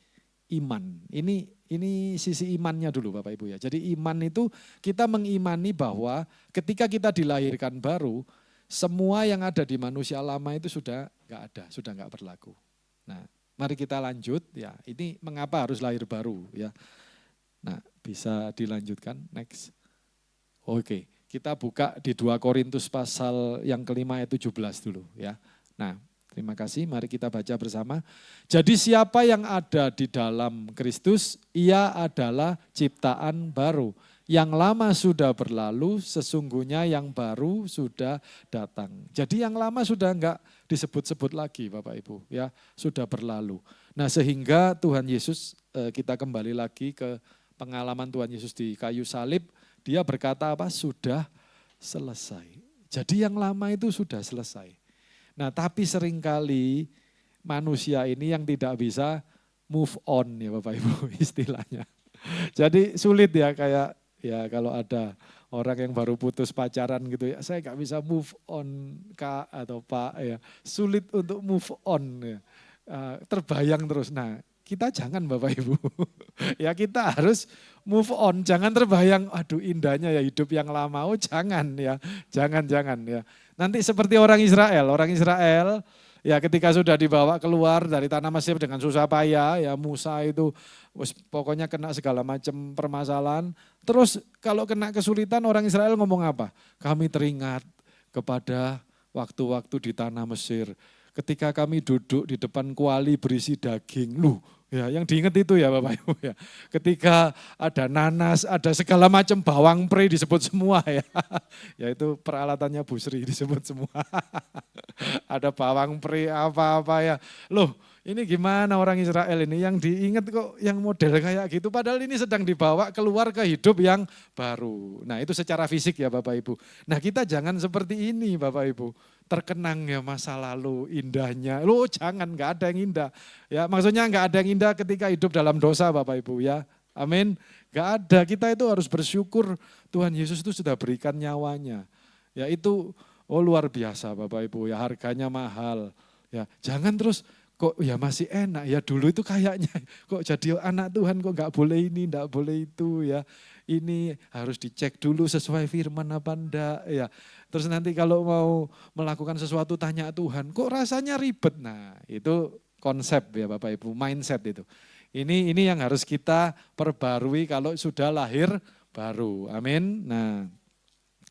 iman. Ini sisi imannya dulu Bapak Ibu ya. Jadi iman itu kita mengimani bahwa ketika kita dilahirkan baru, semua yang ada di manusia lama itu sudah enggak ada, sudah enggak berlaku. Nah mari kita lanjut ya, ini mengapa harus lahir baru ya. Nah bisa dilanjutkan, next. Oke, kita buka di 2 Korintus pasal yang kelima ayat 17 dulu ya. Nah terima kasih, mari kita baca bersama. Jadi siapa yang ada di dalam Kristus, ia adalah ciptaan baru. Yang lama sudah berlalu, sesungguhnya yang baru sudah datang. Jadi yang lama sudah enggak disebut-sebut lagi Bapak Ibu, ya sudah berlalu. Nah sehingga Tuhan Yesus, kita kembali lagi ke pengalaman Tuhan Yesus di kayu salib, dia berkata apa? Sudah selesai. Jadi yang lama itu sudah selesai. Nah tapi seringkali manusia ini yang tidak bisa move on ya Bapak Ibu istilahnya. Jadi sulit ya kayak ya kalau ada orang yang baru putus pacaran gitu ya, saya gak bisa move on Kak atau Pak ya. Sulit untuk move on ya, terbayang terus. Nah kita jangan Bapak Ibu, ya kita harus move on. Jangan terbayang, aduh indahnya ya hidup yang lama, oh jangan ya, jangan ya. Nanti seperti orang Israel ya ketika sudah dibawa keluar dari tanah Mesir dengan susah payah, ya Musa itu pokoknya kena segala macam permasalahan. Terus kalau kena kesulitan orang Israel ngomong apa? Kami teringat kepada waktu-waktu di tanah Mesir. Ketika kami duduk di depan kuali berisi daging, ya yang diingat itu ya Bapak Ibu ya. Ketika ada nanas, ada segala macam bawang pre disebut semua ya. Ya itu peralatannya Bu Sri disebut semua. Ada bawang pre apa-apa ya. Loh ini gimana orang Israel ini yang diingat kok yang model kayak gitu. Padahal ini sedang dibawa keluar ke hidup yang baru. Nah itu secara fisik ya Bapak Ibu. Nah kita jangan seperti ini Bapak Ibu. Terkenang ya masa lalu indahnya. Loh jangan, gak ada yang indah. Ya maksudnya gak ada yang indah ketika hidup dalam dosa Bapak Ibu ya. Amin. Gak ada, kita itu harus bersyukur Tuhan Yesus itu sudah berikan nyawanya. Ya itu luar biasa Bapak Ibu ya, harganya mahal. Ya jangan terus kok ya masih enak ya, dulu itu kayaknya kok jadi anak Tuhan kok nggak boleh ini, nggak boleh itu ya. Ini harus dicek dulu sesuai firman apa enggak ya. Terus nanti kalau mau melakukan sesuatu tanya Tuhan, kok rasanya ribet. Nah, itu konsep ya Bapak Ibu, mindset itu. Ini yang harus kita perbarui kalau sudah lahir baru. Amin. Nah,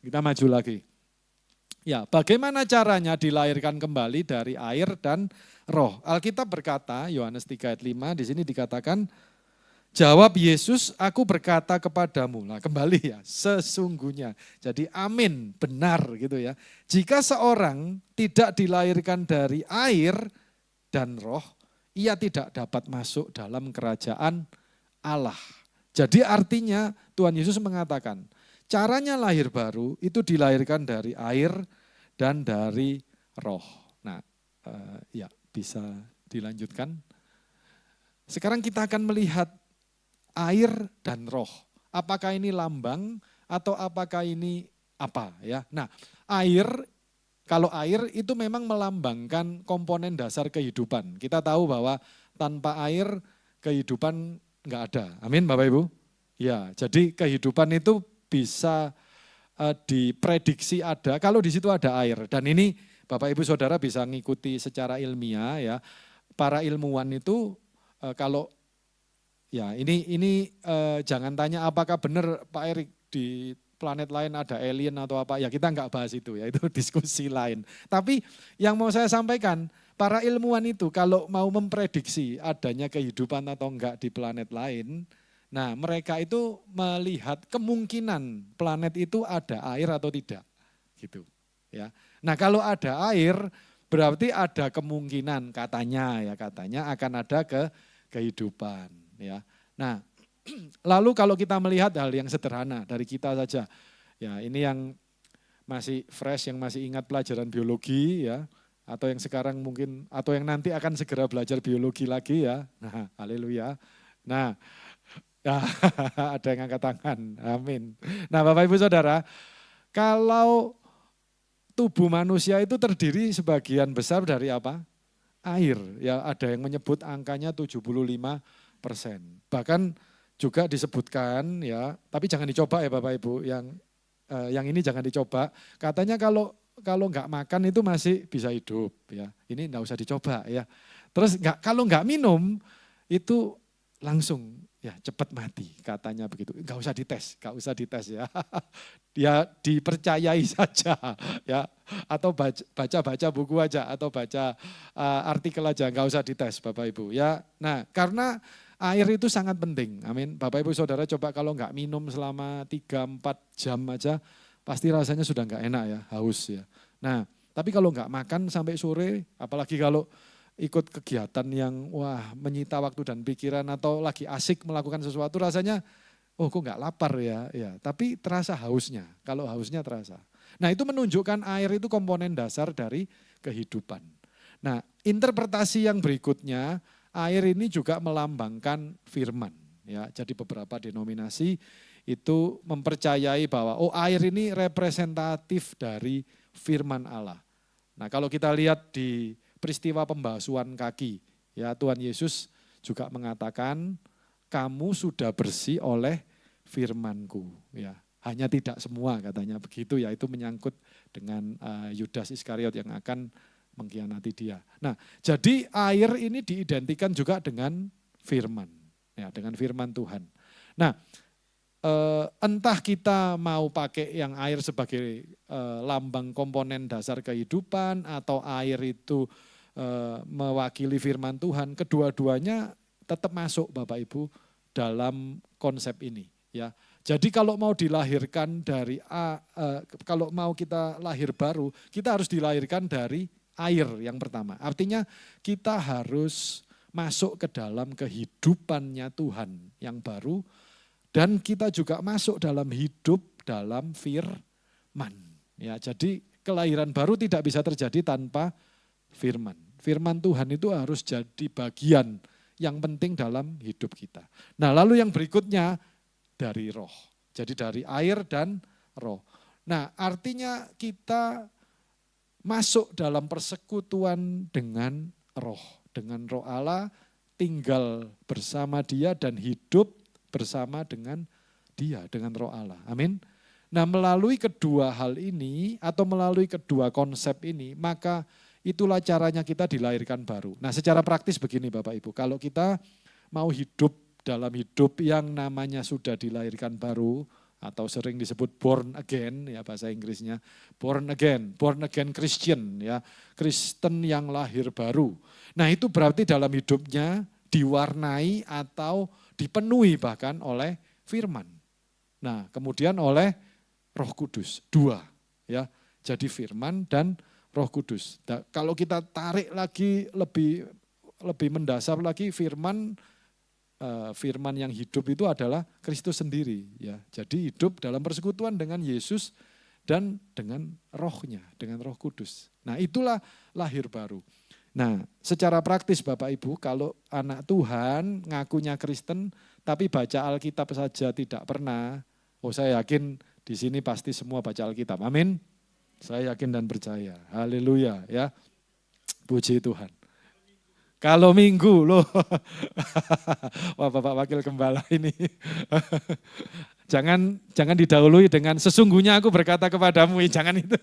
kita maju lagi. Ya, bagaimana caranya dilahirkan kembali dari air dan roh? Alkitab berkata, Yohanes 3 ayat 5, di sini dikatakan, jawab Yesus, aku berkata kepadamu. Nah, kembali ya, sesungguhnya. Jadi amin, benar gitu ya. Jika seorang tidak dilahirkan dari air dan roh, ia tidak dapat masuk dalam kerajaan Allah. Jadi artinya Tuhan Yesus mengatakan, caranya lahir baru itu dilahirkan dari air dan dari roh. Nah, ya bisa dilanjutkan. Sekarang kita akan melihat air dan roh. Apakah ini lambang atau apakah ini apa ya? Nah, kalau air itu memang melambangkan komponen dasar kehidupan. Kita tahu bahwa tanpa air kehidupan enggak ada. Amin Bapak Ibu? Ya, jadi kehidupan itu bisa diprediksi ada kalau di situ ada air. Dan ini Bapak Ibu Saudara bisa ngikuti secara ilmiah ya. Para ilmuwan itu kalau ya ini jangan tanya apakah benar Pak Erik di planet lain ada alien atau apa. Ya kita enggak bahas itu ya, itu diskusi lain. Tapi yang mau saya sampaikan, para ilmuwan itu kalau mau memprediksi adanya kehidupan atau enggak di planet lain, nah mereka itu melihat kemungkinan planet itu ada air atau tidak. Gitu ya. Nah kalau ada air berarti ada kemungkinan katanya akan ada kehidupan ya. Nah, lalu kalau kita melihat hal yang sederhana dari kita saja. Ya, ini yang masih fresh, yang masih ingat pelajaran biologi ya, atau yang sekarang mungkin atau yang nanti akan segera belajar biologi lagi ya. Nah, haleluya. Nah, ya, ada yang angkat tangan. Amin. Nah, Bapak Ibu Saudara, kalau tubuh manusia itu terdiri sebagian besar dari apa? Air. Ya, ada yang menyebut angkanya 75%. Bahkan juga disebutkan ya, tapi jangan dicoba ya Bapak Ibu, yang ini jangan dicoba. Katanya kalau nggak makan itu masih bisa hidup ya. Ini nggak usah dicoba ya. Terus kalau nggak minum itu langsung ya cepat mati katanya begitu. Nggak usah dites ya. Dia dipercayai saja ya, atau baca buku aja atau baca artikel aja, nggak usah dites Bapak Ibu ya. Nah, karena air itu sangat penting. Amin. Bapak Ibu Saudara coba kalau nggak minum selama 3-4 jam aja pasti rasanya sudah nggak enak ya, haus ya. Nah, tapi kalau nggak makan sampai sore, apalagi kalau ikut kegiatan yang menyita waktu dan pikiran atau lagi asik melakukan sesuatu, rasanya kok nggak lapar ya, tapi terasa hausnya, kalau hausnya terasa. Nah itu menunjukkan air itu komponen dasar dari kehidupan. Nah interpretasi yang berikutnya, air ini juga melambangkan firman. Ya, jadi beberapa denominasi itu mempercayai bahwa air ini representatif dari firman Allah. Nah kalau kita lihat di peristiwa pembasuhan kaki, ya Tuhan Yesus juga mengatakan, kamu sudah bersih oleh firmanku, ya. Hanya tidak semua katanya begitu ya, itu menyangkut dengan Yudas Iskariot yang akan mengkhianati dia. Nah, jadi air ini diidentikan juga dengan firman, ya, dengan firman Tuhan. Nah, entah kita mau pakai yang air sebagai lambang komponen dasar kehidupan atau air itu mewakili firman Tuhan, kedua-duanya tetap masuk Bapak Ibu dalam konsep ini. Ya, jadi kalau mau dilahirkan dari kalau mau kita lahir baru, kita harus dilahirkan dari air yang pertama. Artinya kita harus masuk ke dalam kehidupannya Tuhan yang baru, dan kita juga masuk dalam hidup dalam firman. Ya, jadi kelahiran baru tidak bisa terjadi tanpa firman. Firman Tuhan itu harus jadi bagian yang penting dalam hidup kita. Nah, lalu yang berikutnya dari roh. Jadi dari air dan roh. Nah, artinya kita masuk dalam persekutuan dengan roh. dengan Roh Allah, tinggal bersama Dia dan hidup bersama dengan Dia, dengan Roh Allah. Amin. Nah, melalui kedua hal ini atau melalui kedua konsep ini, maka itulah caranya kita dilahirkan baru. Nah, secara praktis begini Bapak Ibu, kalau kita mau hidup dalam hidup yang namanya sudah dilahirkan baru, atau sering disebut born again ya bahasa Inggrisnya, born again Christian ya, Kristen yang lahir baru. Nah, itu berarti dalam hidupnya diwarnai atau dipenuhi bahkan oleh firman. Nah, kemudian oleh Roh Kudus, dua ya. Jadi firman dan Roh Kudus. Nah, kalau kita tarik lagi lebih mendasar lagi, firman yang hidup itu adalah Kristus sendiri ya. Jadi hidup dalam persekutuan dengan Yesus dan dengan Rohnya, dengan Roh Kudus. Nah, itulah lahir baru. Nah, secara praktis Bapak Ibu, kalau anak Tuhan ngakunya Kristen tapi baca Alkitab saja tidak pernah, saya yakin di sini pasti semua baca Alkitab. Amin. Saya yakin dan percaya. Haleluya ya. Puji Tuhan. Kalau minggu loh, wah Bapak Wakil Gembala ini, jangan didahului dengan sesungguhnya aku berkata kepadamu, jangan itu.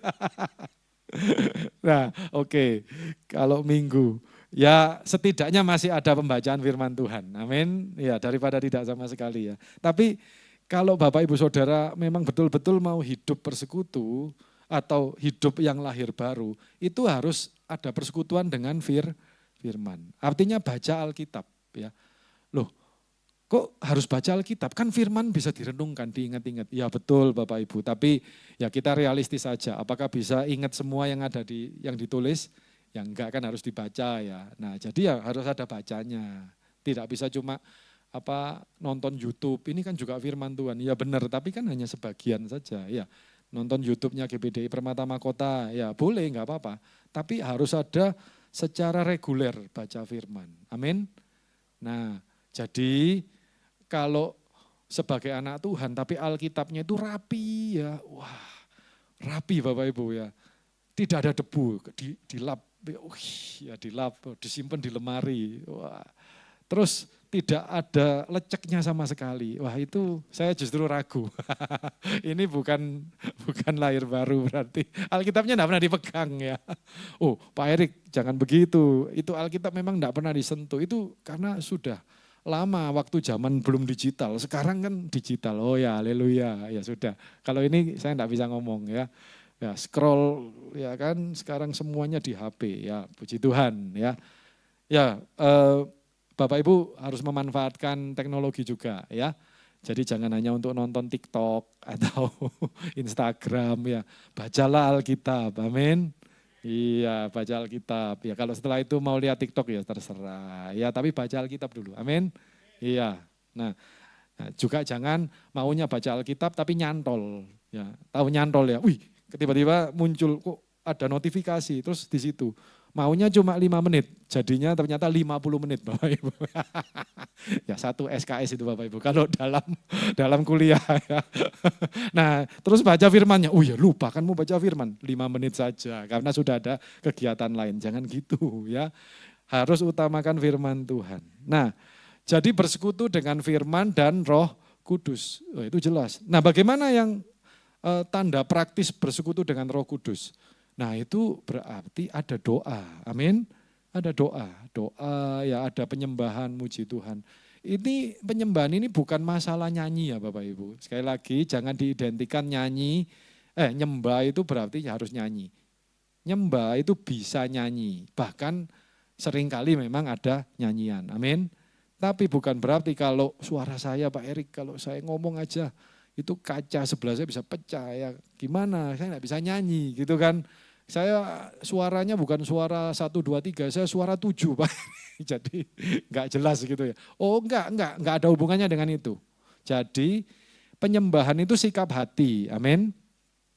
Nah, oke. Kalau minggu, ya setidaknya masih ada pembacaan firman Tuhan, amin. Ya daripada tidak sama sekali ya. Tapi kalau Bapak Ibu Saudara memang betul-betul mau hidup persekutu atau hidup yang lahir baru, itu harus ada persekutuan dengan firman. Artinya baca Alkitab ya. Loh, kok harus baca Alkitab? Kan firman bisa direnungkan, diingat-ingat. Ya betul Bapak Ibu, tapi ya kita realistis saja. Apakah bisa ingat semua yang ada yang ditulis? Ya enggak, kan harus dibaca ya. Nah, jadi ya harus ada bacanya. Tidak bisa cuma nonton YouTube. Ini kan juga firman Tuhan. Ya benar, tapi kan hanya sebagian saja ya. Nonton YouTube-nya GBDI Permata Mahkota, ya boleh enggak apa-apa. Tapi harus ada secara reguler baca firman. Amin. Nah, jadi kalau sebagai anak Tuhan tapi Alkitabnya itu rapi ya. Wah, rapi Bapak Ibu ya. Tidak ada debu, dilap, ya dilap, disimpan di lemari. Wah. Terus tidak ada leceknya sama sekali. Wah, itu saya justru ragu. Ini bukan lahir baru berarti. Alkitabnya enggak pernah dipegang ya. Oh, Pak Erik jangan begitu. Itu Alkitab memang enggak pernah disentuh. Itu karena sudah lama waktu zaman belum digital. Sekarang kan digital. Oh ya, haleluya. Ya sudah. Kalau ini saya enggak bisa ngomong ya. Ya scroll ya kan sekarang semuanya di HP ya. Puji Tuhan ya. Ya, Bapak Ibu harus memanfaatkan teknologi juga ya. Jadi jangan hanya untuk nonton TikTok atau Instagram ya. Bacalah Alkitab, amin. Iya, baca Alkitab. Ya kalau setelah itu mau lihat TikTok ya terserah. Ya tapi baca Alkitab dulu, amin. Iya. Nah, juga jangan maunya baca Alkitab tapi nyantol. Ya, tahu nyantol ya. Wih, tiba-tiba muncul kok ada notifikasi terus di situ. Maunya cuma 5 menit, jadinya ternyata 50 menit Bapak Ibu. Ya 1 SKS itu Bapak Ibu, kalau dalam kuliah ya. Nah terus baca firmannya, oh ya lupa kan mau baca firman, 5 menit saja karena sudah ada kegiatan lain. Jangan gitu ya, harus utamakan firman Tuhan. Nah jadi bersekutu dengan firman dan Roh Kudus, itu jelas. Nah bagaimana yang tanda praktis bersekutu dengan Roh Kudus? Nah itu berarti ada doa, amin. Ada doa ya ada penyembahan muji Tuhan. Ini penyembahan ini bukan masalah nyanyi ya Bapak Ibu. Sekali lagi jangan diidentikan nyembah itu berarti harus nyanyi. Nyembah itu bisa nyanyi, bahkan seringkali memang ada nyanyian, amin. Tapi bukan berarti kalau suara saya Pak Erik, kalau saya ngomong aja itu kaca sebelah saya bisa pecah ya. Gimana, saya gak bisa nyanyi gitu kan. Saya suaranya bukan suara 1, 2, 3, saya suara 7 Pak. Jadi enggak jelas gitu ya. Oh enggak ada hubungannya dengan itu. Jadi penyembahan itu sikap hati, amin.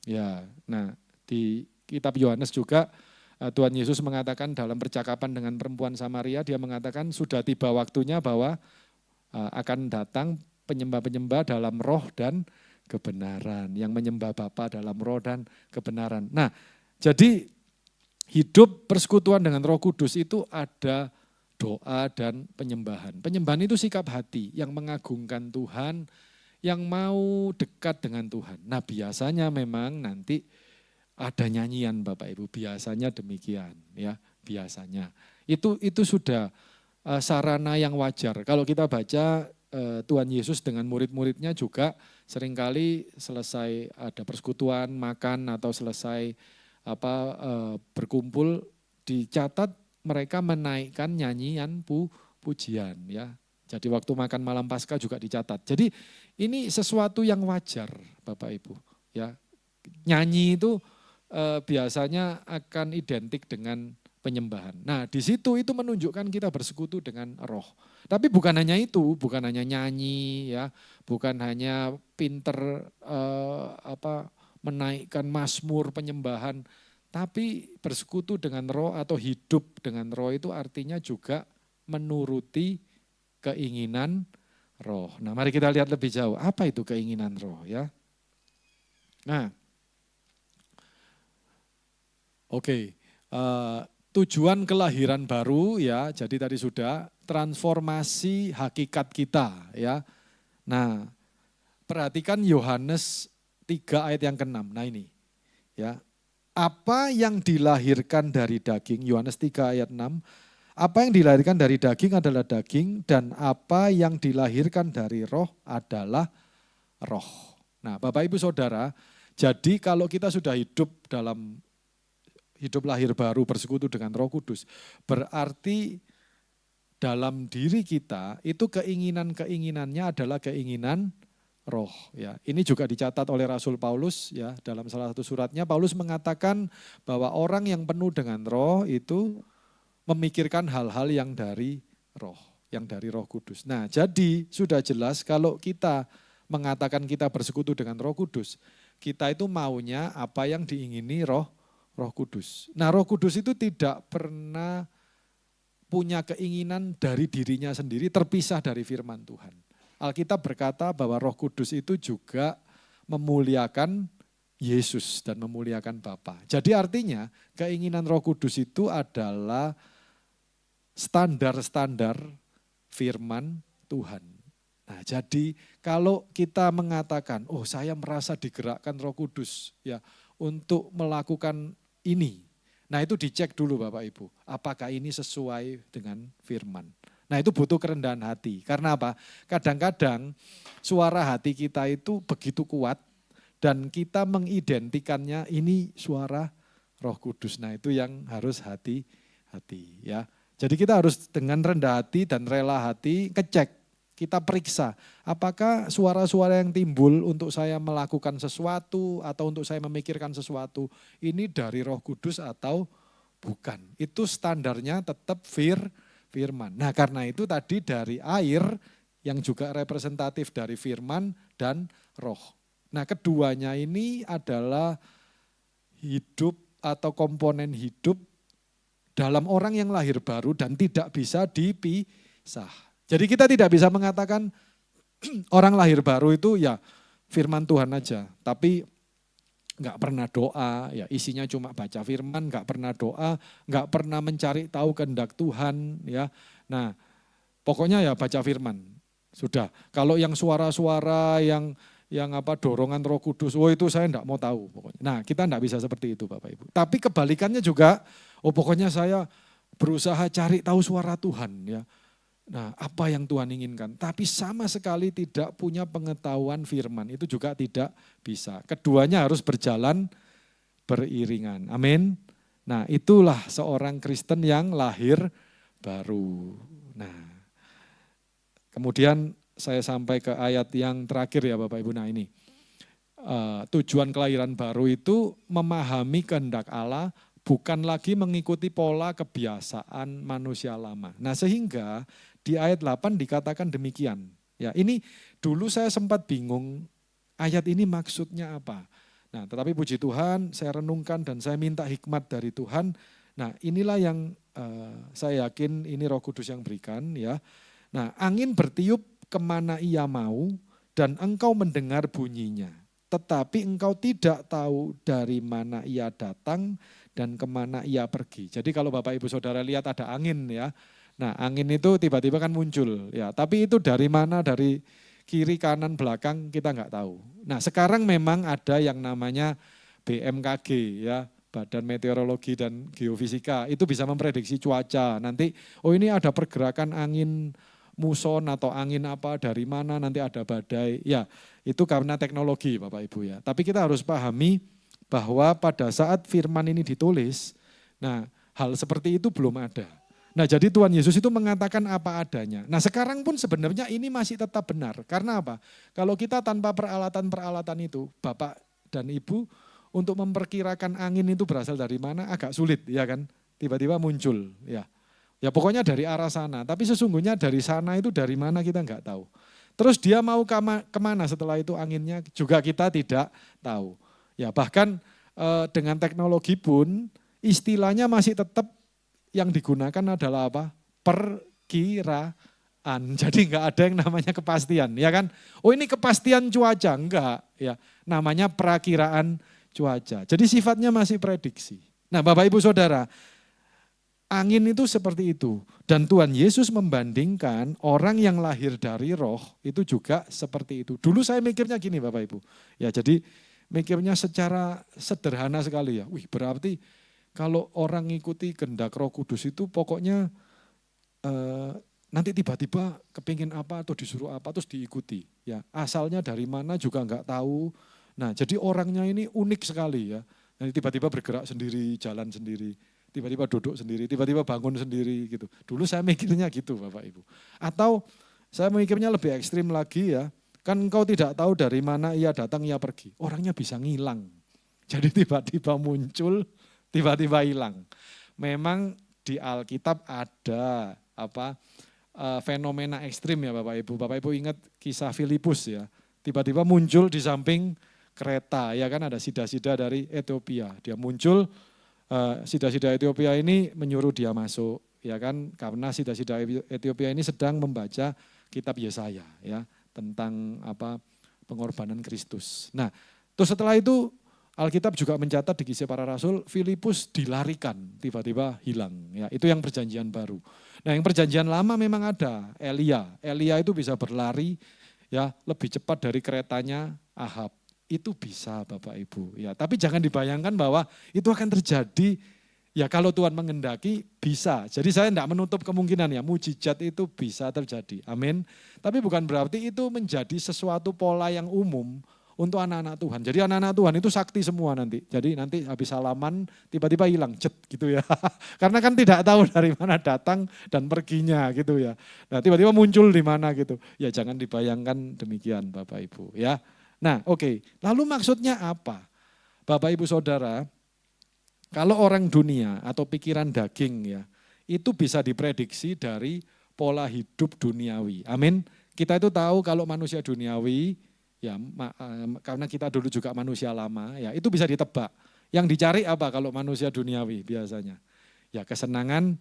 Ya, nah di kitab Yohanes juga Tuhan Yesus mengatakan dalam percakapan dengan perempuan Samaria, dia mengatakan sudah tiba waktunya bahwa akan datang penyembah-penyembah dalam roh dan kebenaran. Yang menyembah Bapa dalam roh dan kebenaran. Nah, jadi hidup persekutuan dengan Roh Kudus itu ada doa dan penyembahan. Penyembahan itu sikap hati yang mengagungkan Tuhan, yang mau dekat dengan Tuhan. Nah biasanya memang nanti ada nyanyian Bapak Ibu, biasanya demikian ya, biasanya. Itu sudah sarana yang wajar. Kalau kita baca Tuhan Yesus dengan murid-muridnya juga seringkali selesai ada persekutuan, makan atau selesai berkumpul, dicatat mereka menaikkan nyanyian pujian ya. Jadi waktu makan malam Paskah juga dicatat. Jadi ini sesuatu yang wajar Bapak Ibu ya. Nyanyi itu biasanya akan identik dengan penyembahan. Nah di situ itu menunjukkan kita bersekutu dengan roh. Tapi bukan hanya itu, bukan hanya nyanyi ya, bukan hanya pinter menaikkan mazmur penyembahan, tapi bersekutu dengan roh atau hidup dengan roh itu artinya juga menuruti keinginan roh. Nah mari kita lihat lebih jauh, apa itu keinginan roh ya. Nah oke. Tujuan kelahiran baru ya, jadi tadi sudah transformasi hakikat kita ya. Nah, perhatikan Yohanes 3 ayat yang ke-6. Nah ini ya. Apa yang dilahirkan dari daging, Yohanes 3 ayat 6. Apa yang dilahirkan dari daging adalah daging dan apa yang dilahirkan dari roh adalah roh. Nah, Bapak Ibu Saudara, jadi kalau kita sudah hidup dalam hidup lahir baru bersekutu dengan Roh Kudus, berarti dalam diri kita itu keinginannya adalah keinginan roh ya. Ini juga dicatat oleh Rasul Paulus ya, dalam salah satu suratnya Paulus mengatakan bahwa orang yang penuh dengan roh itu memikirkan hal-hal yang dari Roh Kudus. Nah, jadi sudah jelas kalau kita mengatakan kita bersekutu dengan Roh Kudus, kita itu maunya apa yang diingini Roh Kudus. Nah Roh Kudus itu tidak pernah punya keinginan dari dirinya sendiri terpisah dari firman Tuhan. Alkitab berkata bahwa Roh Kudus itu juga memuliakan Yesus dan memuliakan Bapa. Jadi artinya keinginan Roh Kudus itu adalah standar-standar firman Tuhan. Nah, jadi kalau kita mengatakan, oh saya merasa digerakkan Roh Kudus ya untuk melakukan ini. Nah itu dicek dulu Bapak Ibu, apakah ini sesuai dengan firman. Nah itu butuh kerendahan hati. Karena apa? Kadang-kadang suara hati kita itu begitu kuat dan kita mengidentikannya ini suara Roh Kudus. Nah itu yang harus hati-hati ya. Jadi kita harus dengan rendah hati dan rela hati ngecek. Kita periksa apakah suara-suara yang timbul untuk saya melakukan sesuatu atau untuk saya memikirkan sesuatu ini dari Roh Kudus atau bukan. Itu standarnya tetap firman. Nah karena itu tadi dari air yang juga representatif dari firman dan roh. Nah keduanya ini adalah hidup atau komponen hidup dalam orang yang lahir baru dan tidak bisa dipisah. Jadi kita tidak bisa mengatakan orang lahir baru itu ya firman Tuhan aja, tapi nggak pernah doa, ya isinya cuma baca firman, nggak pernah doa, nggak pernah mencari tahu kehendak Tuhan, ya. Nah, pokoknya ya baca firman. Sudah. Kalau yang suara-suara yang dorongan Roh Kudus, oh itu saya enggak mau tahu pokoknya. Nah, kita enggak bisa seperti itu Bapak Ibu. Tapi kebalikannya juga, oh pokoknya saya berusaha cari tahu suara Tuhan ya. Nah, apa yang Tuhan inginkan, tapi sama sekali tidak punya pengetahuan firman, itu juga tidak bisa. Keduanya harus berjalan beriringan. Amin. Nah, itulah seorang Kristen yang lahir baru. Nah, kemudian saya sampai ke ayat yang terakhir ya Bapak Ibu. Nah, ini tujuan kelahiran baru itu memahami kehendak Allah, bukan lagi mengikuti pola kebiasaan manusia lama. Nah, sehingga di ayat 8 dikatakan demikian. Ya, ini dulu saya sempat bingung ayat ini maksudnya apa. Nah, tetapi puji Tuhan saya renungkan dan saya minta hikmat dari Tuhan. Nah, inilah yang saya yakin ini Roh Kudus yang berikan ya. Nah, angin bertiup kemana ia mau dan engkau mendengar bunyinya. Tetapi engkau tidak tahu dari mana ia datang dan kemana ia pergi. Jadi kalau Bapak Ibu Saudara lihat ada angin ya. Nah, angin itu tiba-tiba kan muncul, ya. Tapi itu dari mana, dari kiri, kanan, belakang kita nggak tahu. Nah, sekarang memang ada yang namanya BMKG, ya, Badan Meteorologi dan Geofisika. Itu bisa memprediksi cuaca. Nanti, oh ini ada pergerakan angin muson atau angin apa dari mana, nanti ada badai. Ya, itu karena teknologi, Bapak Ibu, ya. Tapi kita harus pahami bahwa pada saat firman ini ditulis, nah hal seperti itu belum ada. Nah jadi Tuhan Yesus itu mengatakan apa adanya. Nah sekarang pun sebenarnya ini masih tetap benar. Karena apa? Kalau kita tanpa peralatan-peralatan itu, Bapak dan Ibu untuk memperkirakan angin itu berasal dari mana agak sulit, ya kan? Tiba-tiba muncul, ya. Ya pokoknya dari arah sana. Tapi sesungguhnya dari sana itu dari mana kita nggak tahu. Terus dia mau kemana setelah itu anginnya juga kita tidak tahu. Ya bahkan dengan teknologi pun istilahnya masih tetap yang digunakan adalah apa? Perkiraan. Jadi enggak ada yang namanya kepastian, ya kan? Oh ini kepastian cuaca, enggak, ya. Namanya perakiraan cuaca. Jadi sifatnya masih prediksi. Nah, Bapak Ibu Saudara, angin itu seperti itu. Dan Tuhan Yesus membandingkan orang yang lahir dari roh itu juga seperti itu. Dulu saya mikirnya gini Bapak Ibu. Ya, jadi mikirnya secara sederhana sekali ya. Wih, berarti kalau orang ngikuti kehendak Roh Kudus itu pokoknya nanti tiba-tiba kepingin apa atau disuruh apa terus diikuti. Ya, asalnya dari mana juga enggak tahu. Nah, jadi orangnya ini unik sekali ya. Nanti tiba-tiba bergerak sendiri, jalan sendiri, tiba-tiba duduk sendiri, tiba-tiba bangun sendiri gitu. Dulu saya mikirnya gitu Bapak Ibu. Atau saya mikirnya lebih ekstrim lagi ya. Kan engkau tidak tahu dari mana ia datang, ia pergi. Orangnya bisa ngilang. Jadi tiba-tiba muncul, tiba-tiba hilang. Memang di Alkitab ada fenomena ekstrim ya Bapak Ibu. Bapak Ibu ingat kisah Filipus ya. Tiba-tiba muncul di samping kereta, ya kan ada sida-sida dari Ethiopia. Dia muncul, sida-sida Ethiopia ini menyuruh dia masuk, ya kan? Karena sida-sida Ethiopia ini sedang membaca kitab Yesaya, ya, tentang pengorbanan Kristus. Nah, terus setelah itu Alkitab juga mencatat di Kisah Para Rasul, Filipus dilarikan, tiba-tiba hilang. Ya, itu yang perjanjian baru. Nah, yang perjanjian lama memang ada, Elia. Elia itu bisa berlari ya lebih cepat dari keretanya Ahab. Itu bisa Bapak Ibu. Ya, tapi jangan dibayangkan bahwa itu akan terjadi ya kalau Tuhan mengendaki bisa. Jadi saya tidak menutup kemungkinan ya mujizat itu bisa terjadi. Amin. Tapi bukan berarti itu menjadi sesuatu pola yang umum untuk anak-anak Tuhan. Jadi anak-anak Tuhan itu sakti semua nanti. Jadi nanti habis salaman tiba-tiba hilang cet gitu ya. Karena kan tidak tahu dari mana datang dan perginya gitu ya. Nah tiba-tiba muncul di mana gitu. Ya jangan dibayangkan demikian Bapak Ibu ya. Nah oke, lalu maksudnya apa? Bapak Ibu Saudara, kalau orang dunia atau pikiran daging ya, itu bisa diprediksi dari pola hidup duniawi. Amin. Kita itu tahu kalau manusia duniawi, ya karena kita dulu juga manusia lama, ya itu bisa ditebak. Yang dicari apa kalau manusia duniawi biasanya? Ya kesenangan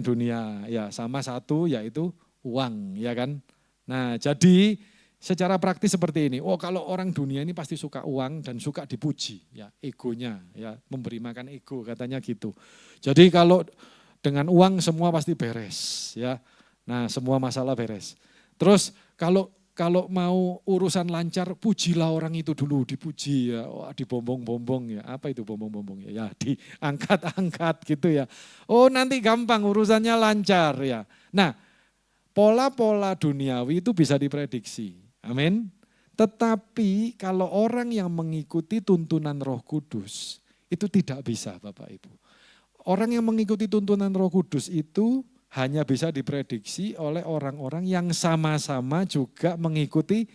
dunia, ya sama satu yaitu uang, ya kan. Nah jadi secara praktis seperti ini, oh kalau orang dunia ini pasti suka uang dan suka dipuji, ya egonya, ya memberi makan ego katanya gitu. Jadi kalau dengan uang semua pasti beres, ya. Nah semua masalah beres. Terus kalau mau urusan lancar, pujilah orang itu dulu, dipuji ya, oh, dibombong-bombong ya, apa itu bombong-bombong ya, diangkat-angkat gitu ya. Oh nanti gampang urusannya lancar ya. Nah pola-pola duniawi itu bisa diprediksi, amin. Tetapi kalau orang yang mengikuti tuntunan Roh Kudus, itu tidak bisa Bapak Ibu. Orang yang mengikuti tuntunan Roh Kudus itu hanya bisa diprediksi oleh orang-orang yang sama-sama juga mengikuti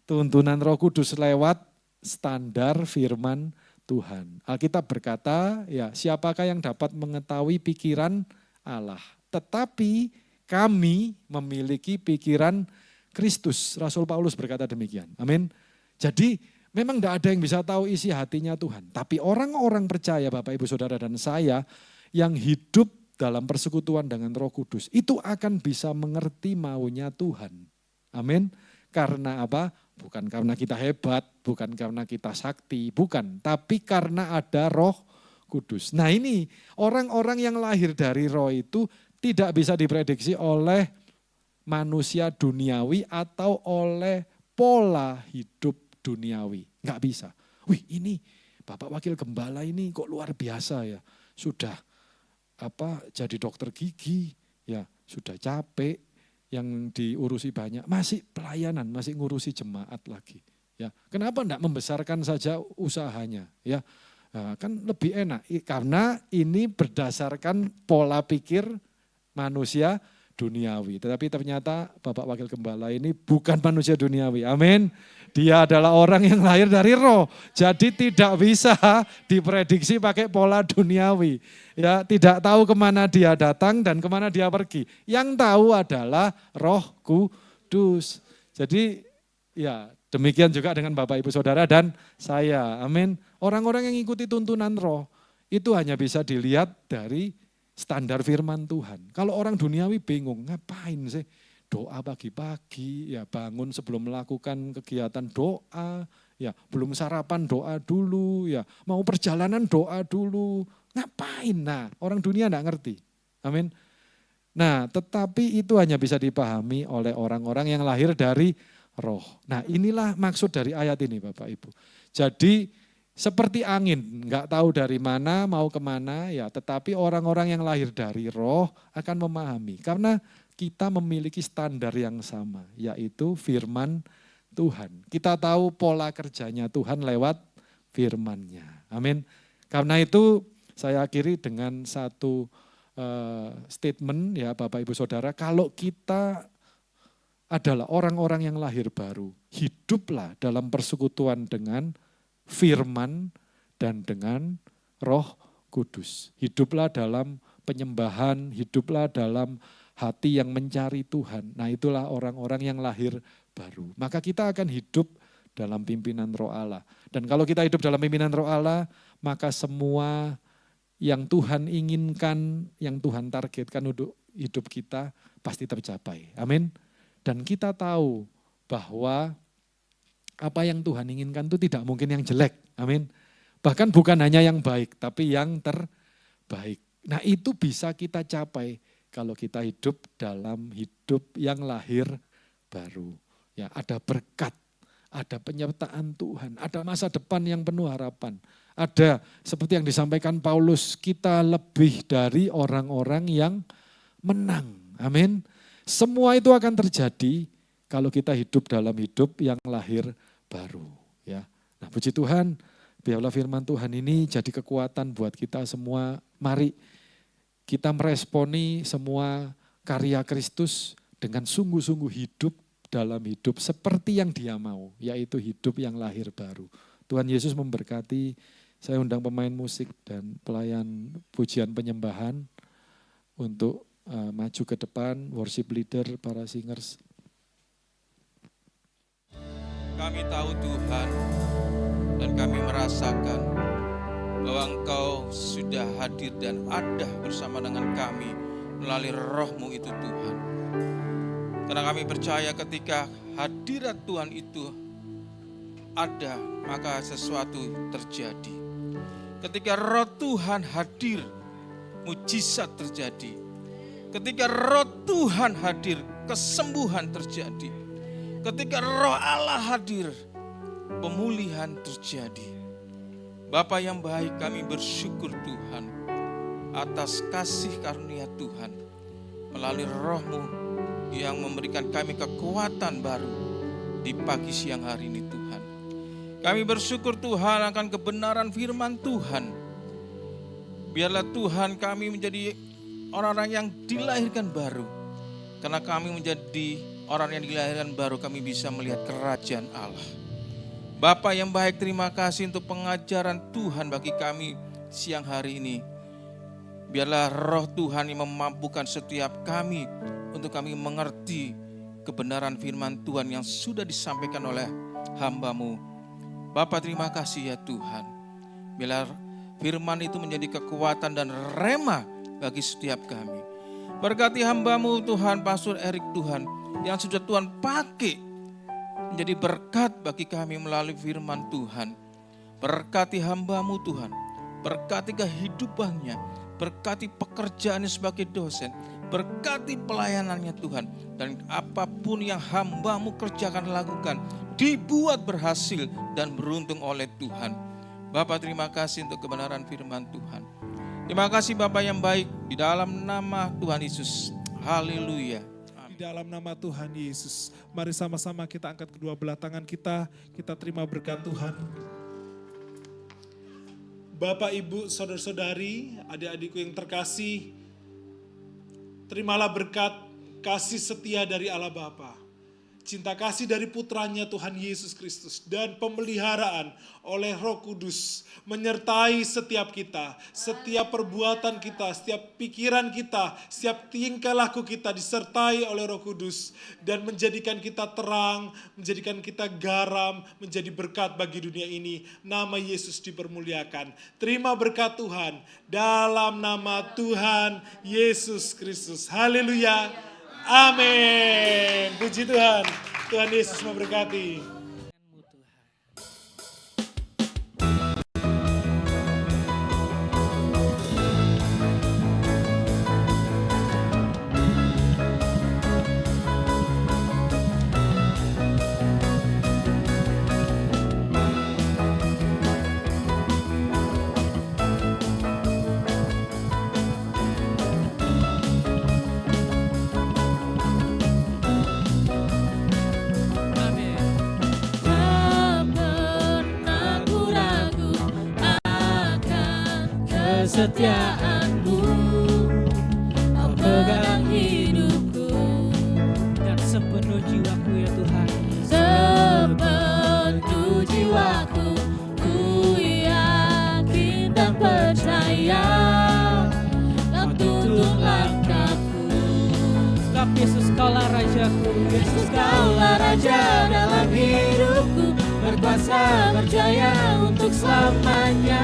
tuntunan Roh Kudus lewat standar firman Tuhan. Alkitab berkata, ya siapakah yang dapat mengetahui pikiran Allah? Tetapi kami memiliki pikiran Kristus. Rasul Paulus berkata demikian. Amin. Jadi memang tidak ada yang bisa tahu isi hatinya Tuhan. Tapi orang-orang percaya Bapak Ibu Saudara dan saya yang hidup dalam persekutuan dengan Roh Kudus, itu akan bisa mengerti maunya Tuhan. Amin. Karena apa? Bukan karena kita hebat, bukan karena kita sakti, bukan. Tapi karena ada Roh Kudus. Nah ini orang-orang yang lahir dari Roh itu tidak bisa diprediksi oleh manusia duniawi atau oleh pola hidup duniawi. Enggak bisa. Wih, ini Bapak Wakil Gembala ini kok luar biasa ya. Sudah jadi dokter gigi, ya sudah capek, yang diurusi banyak, masih pelayanan, masih ngurusi jemaat lagi. Ya, kenapa enggak membesarkan saja usahanya? Ya, nah, kan lebih enak karena ini berdasarkan pola pikir manusia duniawi. Tetapi ternyata Bapak Wakil Gembala ini bukan manusia duniawi. Amin. Dia adalah orang yang lahir dari roh. Jadi tidak bisa diprediksi pakai pola duniawi. Ya, tidak tahu kemana dia datang dan kemana dia pergi. Yang tahu adalah Roh Kudus. Jadi ya demikian juga dengan Bapak Ibu Saudara dan saya. Amin. Orang-orang yang ikuti tuntunan roh itu hanya bisa dilihat dari standar firman Tuhan. Kalau orang duniawi bingung, ngapain sih? Doa pagi-pagi, ya bangun sebelum melakukan kegiatan doa, ya belum sarapan doa dulu, ya mau perjalanan doa dulu. Ngapain? Nah, orang dunia enggak ngerti. Amin. Nah, tetapi itu hanya bisa dipahami oleh orang-orang yang lahir dari roh. Nah, inilah maksud dari ayat ini Bapak Ibu. Jadi seperti angin, enggak tahu dari mana mau kemana, ya tetapi orang-orang yang lahir dari roh akan memahami. Karena kita memiliki standar yang sama, yaitu firman Tuhan. Kita tahu pola kerjanya Tuhan lewat firman-Nya. Amin. Karena itu saya akhiri dengan satu statement ya Bapak Ibu Saudara, kalau kita adalah orang-orang yang lahir baru, hiduplah dalam persekutuan dengan firman dan dengan Roh Kudus. Hiduplah dalam penyembahan, hiduplah dalam hati yang mencari Tuhan. Nah, itulah orang-orang yang lahir baru. Maka kita akan hidup dalam pimpinan Roh Allah. Dan kalau kita hidup dalam pimpinan Roh Allah, maka semua yang Tuhan inginkan, yang Tuhan targetkan untuk hidup kita pasti tercapai. Amin. Dan kita tahu bahwa apa yang Tuhan inginkan itu tidak mungkin yang jelek. Amin. Bahkan bukan hanya yang baik, tapi yang terbaik. Nah, itu bisa kita capai kalau kita hidup dalam hidup yang lahir baru. Ya, ada berkat, ada penyertaan Tuhan, ada masa depan yang penuh harapan. Ada seperti yang disampaikan Paulus, kita lebih dari orang-orang yang menang. Amin. Semua itu akan terjadi kalau kita hidup dalam hidup yang lahir baru. Ya. Nah, puji Tuhan, biarlah firman Tuhan ini jadi kekuatan buat kita semua. Mari kita meresponi semua karya Kristus dengan sungguh-sungguh hidup dalam hidup seperti yang Dia mau, yaitu hidup yang lahir baru. Tuhan Yesus memberkati. Saya undang pemain musik dan pelayan pujian penyembahan untuk maju ke depan, worship leader, para singers. Kami tahu Tuhan dan kami merasakan bahwa Engkau sudah hadir dan ada bersama dengan kami melalui Roh-Mu itu Tuhan. Karena kami percaya ketika hadirat Tuhan itu ada, maka sesuatu terjadi. Ketika Roh Tuhan hadir, mujizat terjadi. Ketika Roh Tuhan hadir, kesembuhan terjadi. Ketika Roh Allah hadir, pemulihan terjadi. Bapa yang baik, kami bersyukur Tuhan atas kasih karunia Tuhan melalui Roh-Mu yang memberikan kami kekuatan baru di pagi siang hari ini Tuhan. Kami bersyukur Tuhan akan kebenaran firman Tuhan. Biarlah Tuhan kami menjadi orang-orang yang dilahirkan baru. Karena kami menjadi orang yang dilahirkan baru, kami bisa melihat kerajaan Allah. Bapa yang baik, terima kasih untuk pengajaran Tuhan bagi kami siang hari ini. Biarlah Roh Tuhan yang memampukan setiap kami untuk kami mengerti kebenaran firman Tuhan yang sudah disampaikan oleh hamba-Mu. Bapa, terima kasih ya Tuhan. Biarlah firman itu menjadi kekuatan dan rema bagi setiap kami. Berkati hamba-Mu Tuhan, Pastor Erik Tuhan, yang sudah Tuhan pakai menjadi berkat bagi kami melalui firman Tuhan. Berkati hamba-Mu Tuhan, berkati kehidupannya, berkati pekerjaannya sebagai dosen, berkati pelayanannya Tuhan. Dan apapun yang hamba-Mu kerjakan lakukan, dibuat berhasil dan beruntung oleh Tuhan. Bapa, terima kasih untuk kebenaran firman Tuhan. Terima kasih Bapa yang baik, di dalam nama Tuhan Yesus. Haleluya. Di dalam nama Tuhan Yesus, mari sama-sama kita angkat kedua belah tangan kita terima berkat Tuhan. Bapak, Ibu, saudara-saudari, adik-adikku yang terkasih, terimalah berkat kasih setia dari Allah Bapa, cinta kasih dari putranya Tuhan Yesus Kristus, dan pemeliharaan oleh Roh Kudus menyertai setiap kita, setiap perbuatan kita, setiap pikiran kita, setiap tingkah laku kita disertai oleh Roh Kudus dan menjadikan kita terang, menjadikan kita garam, menjadi berkat bagi dunia ini. Nama Yesus dipermuliakan. Terima berkat Tuhan dalam nama Tuhan Yesus Kristus. Haleluya. Amin. Puji Tuhan. Tuhan Yesus memberkati. Kesetiaan-Mu memegang hidupku, dan sepenuh jiwaku ya Tuhan, sepenuh jiwaku ku yakin dan percaya Kau tuntun langkahku. Sebab Yesus Kaulah Rajaku, Yesus Kaulah Raja dalam hidupku, berkuasa berjaya untuk selamanya.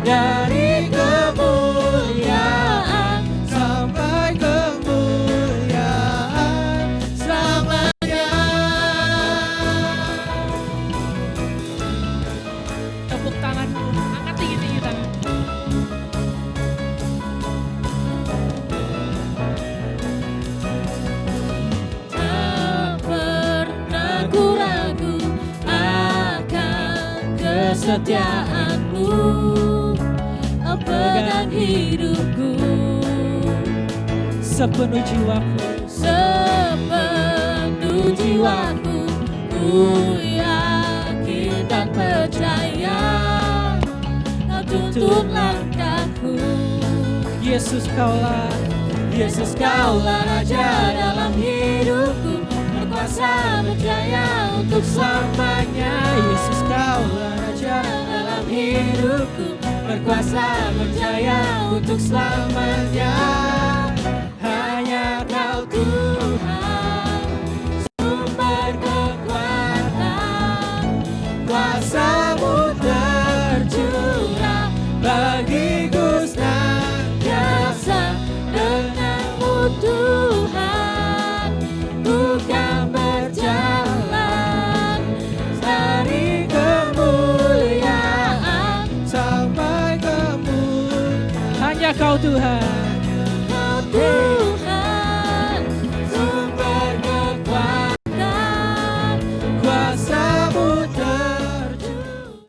Dari kemuliaan sampai kemuliaan selamanya. Tepuk tanganmu, angkat tinggi-tinggi tangan. Tak pernah ku ragu akan kesetiaan-Mu, pegang hidupku, sepenuh jiwaku, sepenuh jiwaku, ku yakin dan percaya Kau tuntun langkahku. Yesus Kaulah Raja dalam hidupku, berkuasa berjaya untuk selamanya. Yesus Kaulah Raja dalam hidupku, berkuasa berjaya untuk selamanya. Hanya Kau Tuhan, sumber kekuatan, kuasa-Mu tercurah bagiku senantiasa. Denganmu Tuhan, ku kan berjalan dari kemuliaan sampai hanya Kau Tuhan, Kau Tuhan.